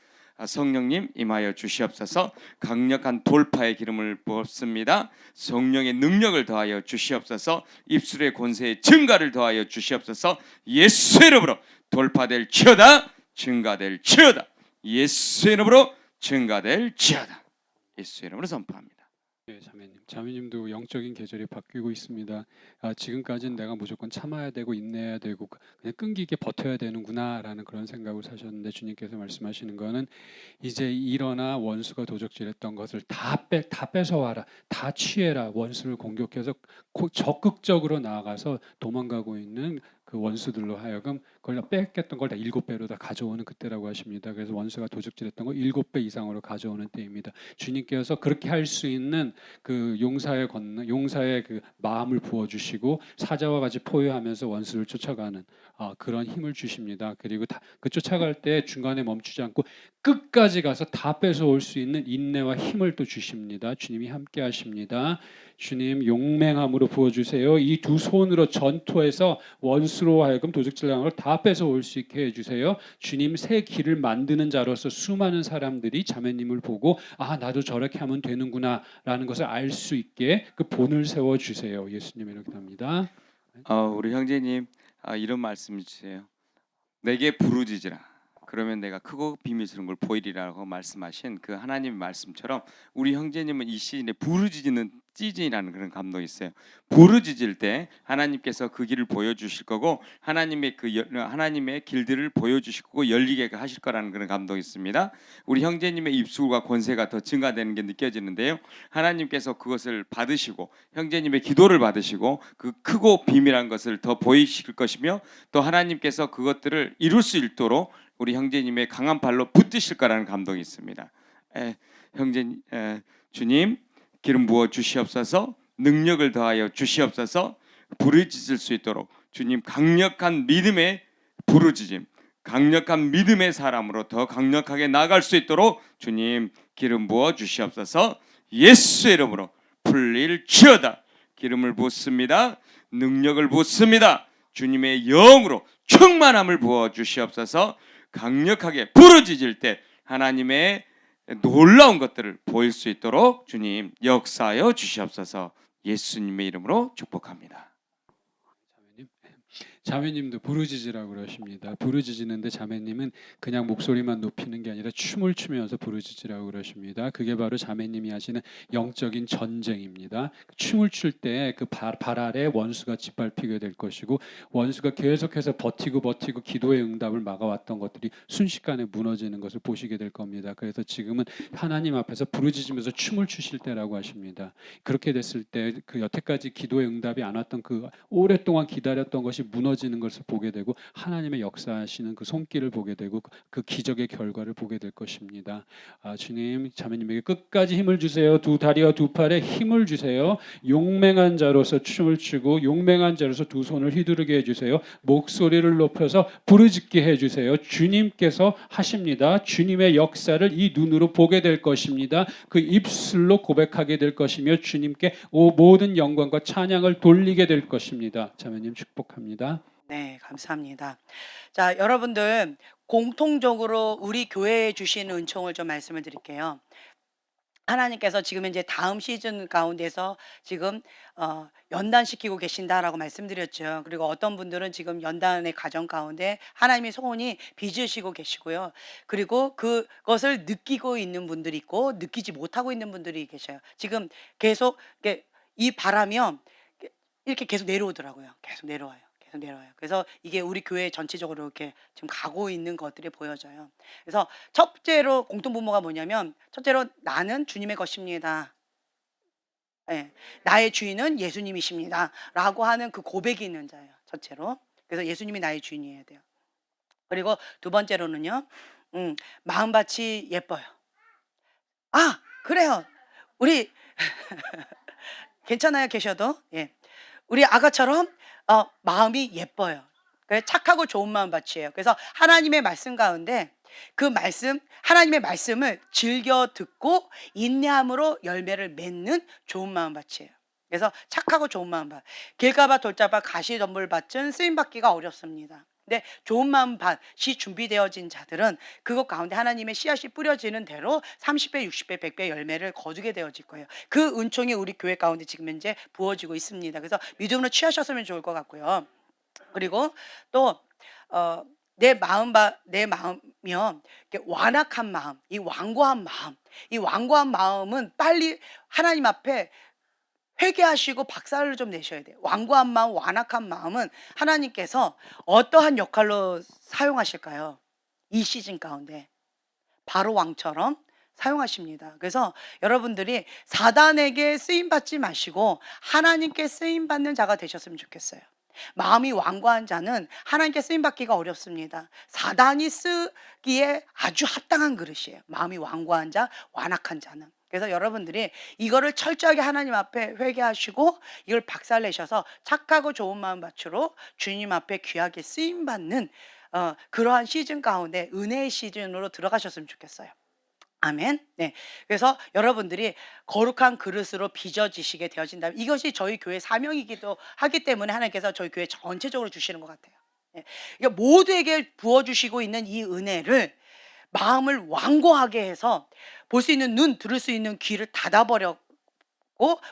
성령님 임하여 주시옵소서. 강력한 돌파의 기름을 부었습니다. 성령의 능력을 더하여 주시옵소서. 입술의 권세의 증가를 더하여 주시옵소서. 예수의 이름으로 돌파될 지어다. 증가될 지어다. 예수의 이름으로 증가될 지어다. 예수의 이름으로 선포합니다. 네, 자매님도 영적인 계절이 바뀌고 있습니다. 지금까지는 내가 무조건 참아야 되고 인내해야 되고 그냥 끈기있게 버텨야 되는구나라는 그런 생각을 사셨는데 주님께서 말씀하시는 거는 이제 일어나 원수가 도적질했던 것을 다 뺏어와라, 다 취해라. 원수를 공격해서 적극적으로 나아가서 도망가고 있는 그 원수들로 하여금 그걸 다 뺏겼던 걸 다 7배로 다 가져오는 그때라고 하십니다. 그래서 원수가 도적질했던 거 7배 이상으로 가져오는 때입니다. 주님께서 그렇게 할 수 있는 그 용사의 그 마음을 부어주시고 사자와 같이 포효하면서 원수를 쫓아가는 그런 힘을 주십니다. 그리고 그 쫓아갈 때 중간에 멈추지 않고 끝까지 가서 다 뺏어올 수 있는 인내와 힘을 또 주십니다. 주님이 함께 하십니다. 주님 용맹함으로 부어주세요. 이 두 손으로 전투해서 원수로 하여금 도적질당한 걸 다 뺏어올 수 있게 해주세요. 주님 새 길을 만드는 자로서 수많은 사람들이 자매님을 보고 나도 저렇게 하면 되는구나 라는 것을 알 수 있게 그 본을 세워주세요. 예수님 이렇게 합니다. 우리 형제님 이런 말씀해 주세요. 내게 부르짖으라. 그러면 내가 크고 비밀스러운 걸 보이리라고 말씀하신 그 하나님의 말씀처럼 우리 형제님은 이 시즌에 부르짖는 시즌이라는 그런 감동이 있어요. 부르짖을 때 하나님께서 그 길을 보여주실 거고 하나님의 하나님의 길들을 보여주실 거고 열리게 하실 거라는 그런 감동이 있습니다. 우리 형제님의 입술과 권세가 더 증가되는 게 느껴지는데요. 하나님께서 그것을 받으시고 형제님의 기도를 받으시고 그 크고 비밀한 것을 더 보이실 것이며 또 하나님께서 그것들을 이룰 수 있도록 우리 형제님의 강한 발로 붙드실 거라는 감동이 있습니다. 주님 기름 부어 주시옵소서. 능력을 더하여 주시옵소서. 부르짖을 수 있도록 주님 강력한 믿음의 부르짖음, 강력한 믿음의 사람으로 더 강력하게 나아갈 수 있도록 주님 기름 부어 주시옵소서. 예수의 이름으로 풀릴지어다. 기름을 붓습니다. 능력을 붓습니다. 주님의 영으로 충만함을 부어 주시옵소서. 강력하게 부르짖을 때 하나님의 놀라운 것들을 보일 수 있도록 주님 역사하여 주시옵소서. 예수님의 이름으로 축복합니다. 자매님도 부르짖으라고 그러십니다. 부르짖는데 자매님은 그냥 목소리만 높이는 게 아니라 춤을 추면서 부르짖으라고 그러십니다. 그게 바로 자매님이 하시는 영적인 전쟁입니다. 춤을 출 때 그 발 아래 원수가 짓밟히게 될 것이고 원수가 계속해서 버티고 기도의 응답을 막아왔던 것들이 순식간에 무너지는 것을 보시게 될 겁니다. 그래서 지금은 하나님 앞에서 부르짖으면서 춤을 추실 때라고 하십니다. 그렇게 됐을 때 그 여태까지 기도의 응답이 안 왔던 그 오랫동안 기다렸던 것이 무너지는 것을 보게 되고 하나님의 역사하시는 그 손길을 보게 되고 그 기적의 결과를 보게 될 것입니다. 주님 자매님에게 끝까지 힘을 주세요. 두 다리와 두 팔에 힘을 주세요. 용맹한 자로서 춤을 추고 용맹한 자로서 두 손을 휘두르게 해주세요. 목소리를 높여서 부르짖게 해주세요. 주님께서 하십니다. 주님의 역사를 이 눈으로 보게 될 것입니다. 그 입술로 고백하게 될 것이며 주님께 모든 영광과 찬양을 돌리게 될 것입니다. 자매님 축복합니다. 네, 감사합니다. 자, 여러분들 공통적으로 우리 교회에 주신 은총을 좀 말씀을 드릴게요. 하나님께서 지금 이제 다음 시즌 가운데서 지금 연단시키고 계신다라고 말씀드렸죠. 그리고 어떤 분들은 지금 연단의 과정 가운데 하나님의 소원이 빚으시고 계시고요. 그리고 그것을 느끼고 있는 분들이 있고 느끼지 못하고 있는 분들이 계셔요. 지금 계속 이 바람이요 이렇게 계속 내려오더라고요. 계속 내려와요. 그래서 이게 우리 교회 전체적으로 이렇게 지금 가고 있는 것들이 보여져요. 그래서 첫째로 공통분모가 뭐냐면 첫째로 나는 주님의 것입니다. 네, 나의 주인은 예수님이십니다. 라고 하는 그 고백이 있는 자예요. 첫째로. 그래서 예수님이 나의 주인이어야 돼요. 그리고 두 번째로는요. 마음밭이 예뻐요. 그래요. 우리 괜찮아요. 계셔도. 예. 우리 아가처럼 마음이 예뻐요. 착하고 좋은 마음밭이에요. 그래서 하나님의 말씀 가운데 그 말씀, 하나님의 말씀을 즐겨 듣고 인내함으로 열매를 맺는 좋은 마음밭이에요. 그래서 착하고 좋은 마음 밭. 길가밭 돌짝밭 가시덤불밭은 쓰임받기가 어렵습니다. 근데 좋은 마음 밭이 준비되어진 자들은 그것 가운데 하나님의 씨앗이 뿌려지는 대로 30배, 60배, 100배 열매를 거두게 되어질 거예요. 그 은총이 우리 교회 가운데 지금 현재 부어지고 있습니다. 그래서 믿음으로 취하셨으면 좋을 것 같고요. 그리고 또 내 마음이요, 이렇게 완악한 마음, 이 완고한 마음은 빨리 하나님 앞에 회개하시고 박살을 좀 내셔야 돼요. 완고한 마음, 완악한 마음은 하나님께서 어떠한 역할로 사용하실까요? 이 시즌 가운데 바로 왕처럼 사용하십니다. 그래서 여러분들이 사단에게 쓰임 받지 마시고 하나님께 쓰임 받는 자가 되셨으면 좋겠어요. 마음이 완고한 자는 하나님께 쓰임 받기가 어렵습니다. 사단이 쓰기에 아주 합당한 그릇이에요. 마음이 완고한 자, 완악한 자는. 그래서 여러분들이 이거를 철저하게 하나님 앞에 회개하시고 이걸 박살내셔서 착하고 좋은 마음 밭으로 주님 앞에 귀하게 쓰임 받는 그러한 시즌 가운데 은혜의 시즌으로 들어가셨으면 좋겠어요. 아멘. 네. 그래서 여러분들이 거룩한 그릇으로 빚어지시게 되어진다면 이것이 저희 교회 사명이기도 하기 때문에 하나님께서 저희 교회 전체적으로 주시는 것 같아요. 네. 그러니까 모두에게 부어주시고 있는 이 은혜를 마음을 완고하게 해서 볼 수 있는 눈, 들을 수 있는 귀를 닫아버렸고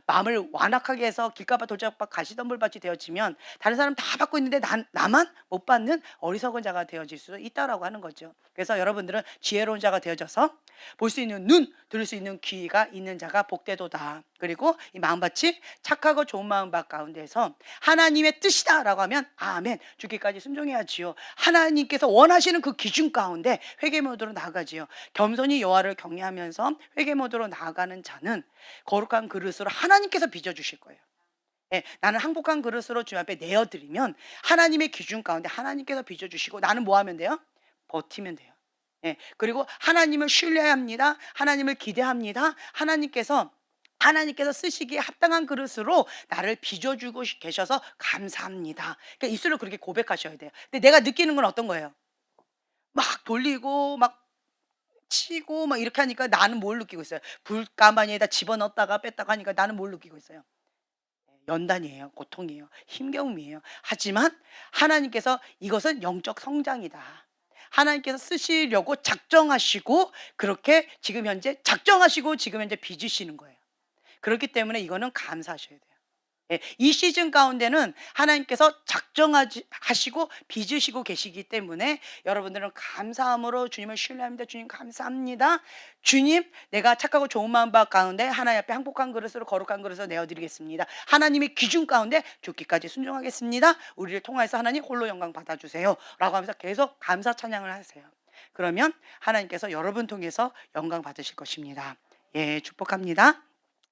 마음을 완악하게 해서 길가밭 돌짝밭 가시덤불밭이 되어지면 다른 사람 다 받고 있는데 나만 못 받는 어리석은 자가 되어질 수 있다라고 하는 거죠. 그래서 여러분들은 지혜로운 자가 되어져서 볼 수 있는 눈, 들을 수 있는 귀가 있는 자가 복되도다. 그리고 이 마음밭이 착하고 좋은 마음밭 가운데서 하나님의 뜻이다라고 하면 아멘, 죽기까지 순종해야지요. 하나님께서 원하시는 그 기준 가운데 회개 모드로 나아가지요. 겸손히 여호와를 경외하면서 회개 모드로 나아가는 자는 거룩한 그릇으로 하나님께서 빚어주실 거예요. 예, 나는 항복한 그릇으로 주님 앞에 내어드리면 하나님의 기준 가운데 하나님께서 빚어주시고 나는 뭐 하면 돼요? 버티면 돼요. 예, 그리고 하나님을 신뢰합니다. 하나님을 기대합니다. 하나님께서 쓰시기에 합당한 그릇으로 나를 빚어주고 계셔서 감사합니다. 그러니까 입술로 그렇게 고백하셔야 돼요. 근데 내가 느끼는 건 어떤 거예요? 막 돌리고 막 치고 막 이렇게 하니까 나는 뭘 느끼고 있어요? 불가마니에다 집어넣었다가 뺐다가 하니까 나는 뭘 느끼고 있어요? 연단이에요. 고통이에요. 힘겨움이에요. 하지만 하나님께서 이것은 영적 성장이다. 하나님께서 쓰시려고 작정하시고 그렇게 지금 현재 작정하시고 지금 현재 빚으시는 거예요. 그렇기 때문에 이거는 감사하셔야 돼요. 예, 이 시즌 가운데는 하나님께서 작정하시고 빚으시고 계시기 때문에 여러분들은 감사함으로 주님을 신뢰합니다. 주님 감사합니다. 주님, 내가 착하고 좋은 마음 가운데 하나님 앞에 항복한 그릇으로 거룩한 그릇으로 내어드리겠습니다. 하나님의 기준 가운데 죽기까지 순종하겠습니다. 우리를 통해서 하나님 홀로 영광 받아주세요 라고 하면서 계속 감사 찬양을 하세요. 그러면 하나님께서 여러분 통해서 영광 받으실 것입니다. 예, 축복합니다.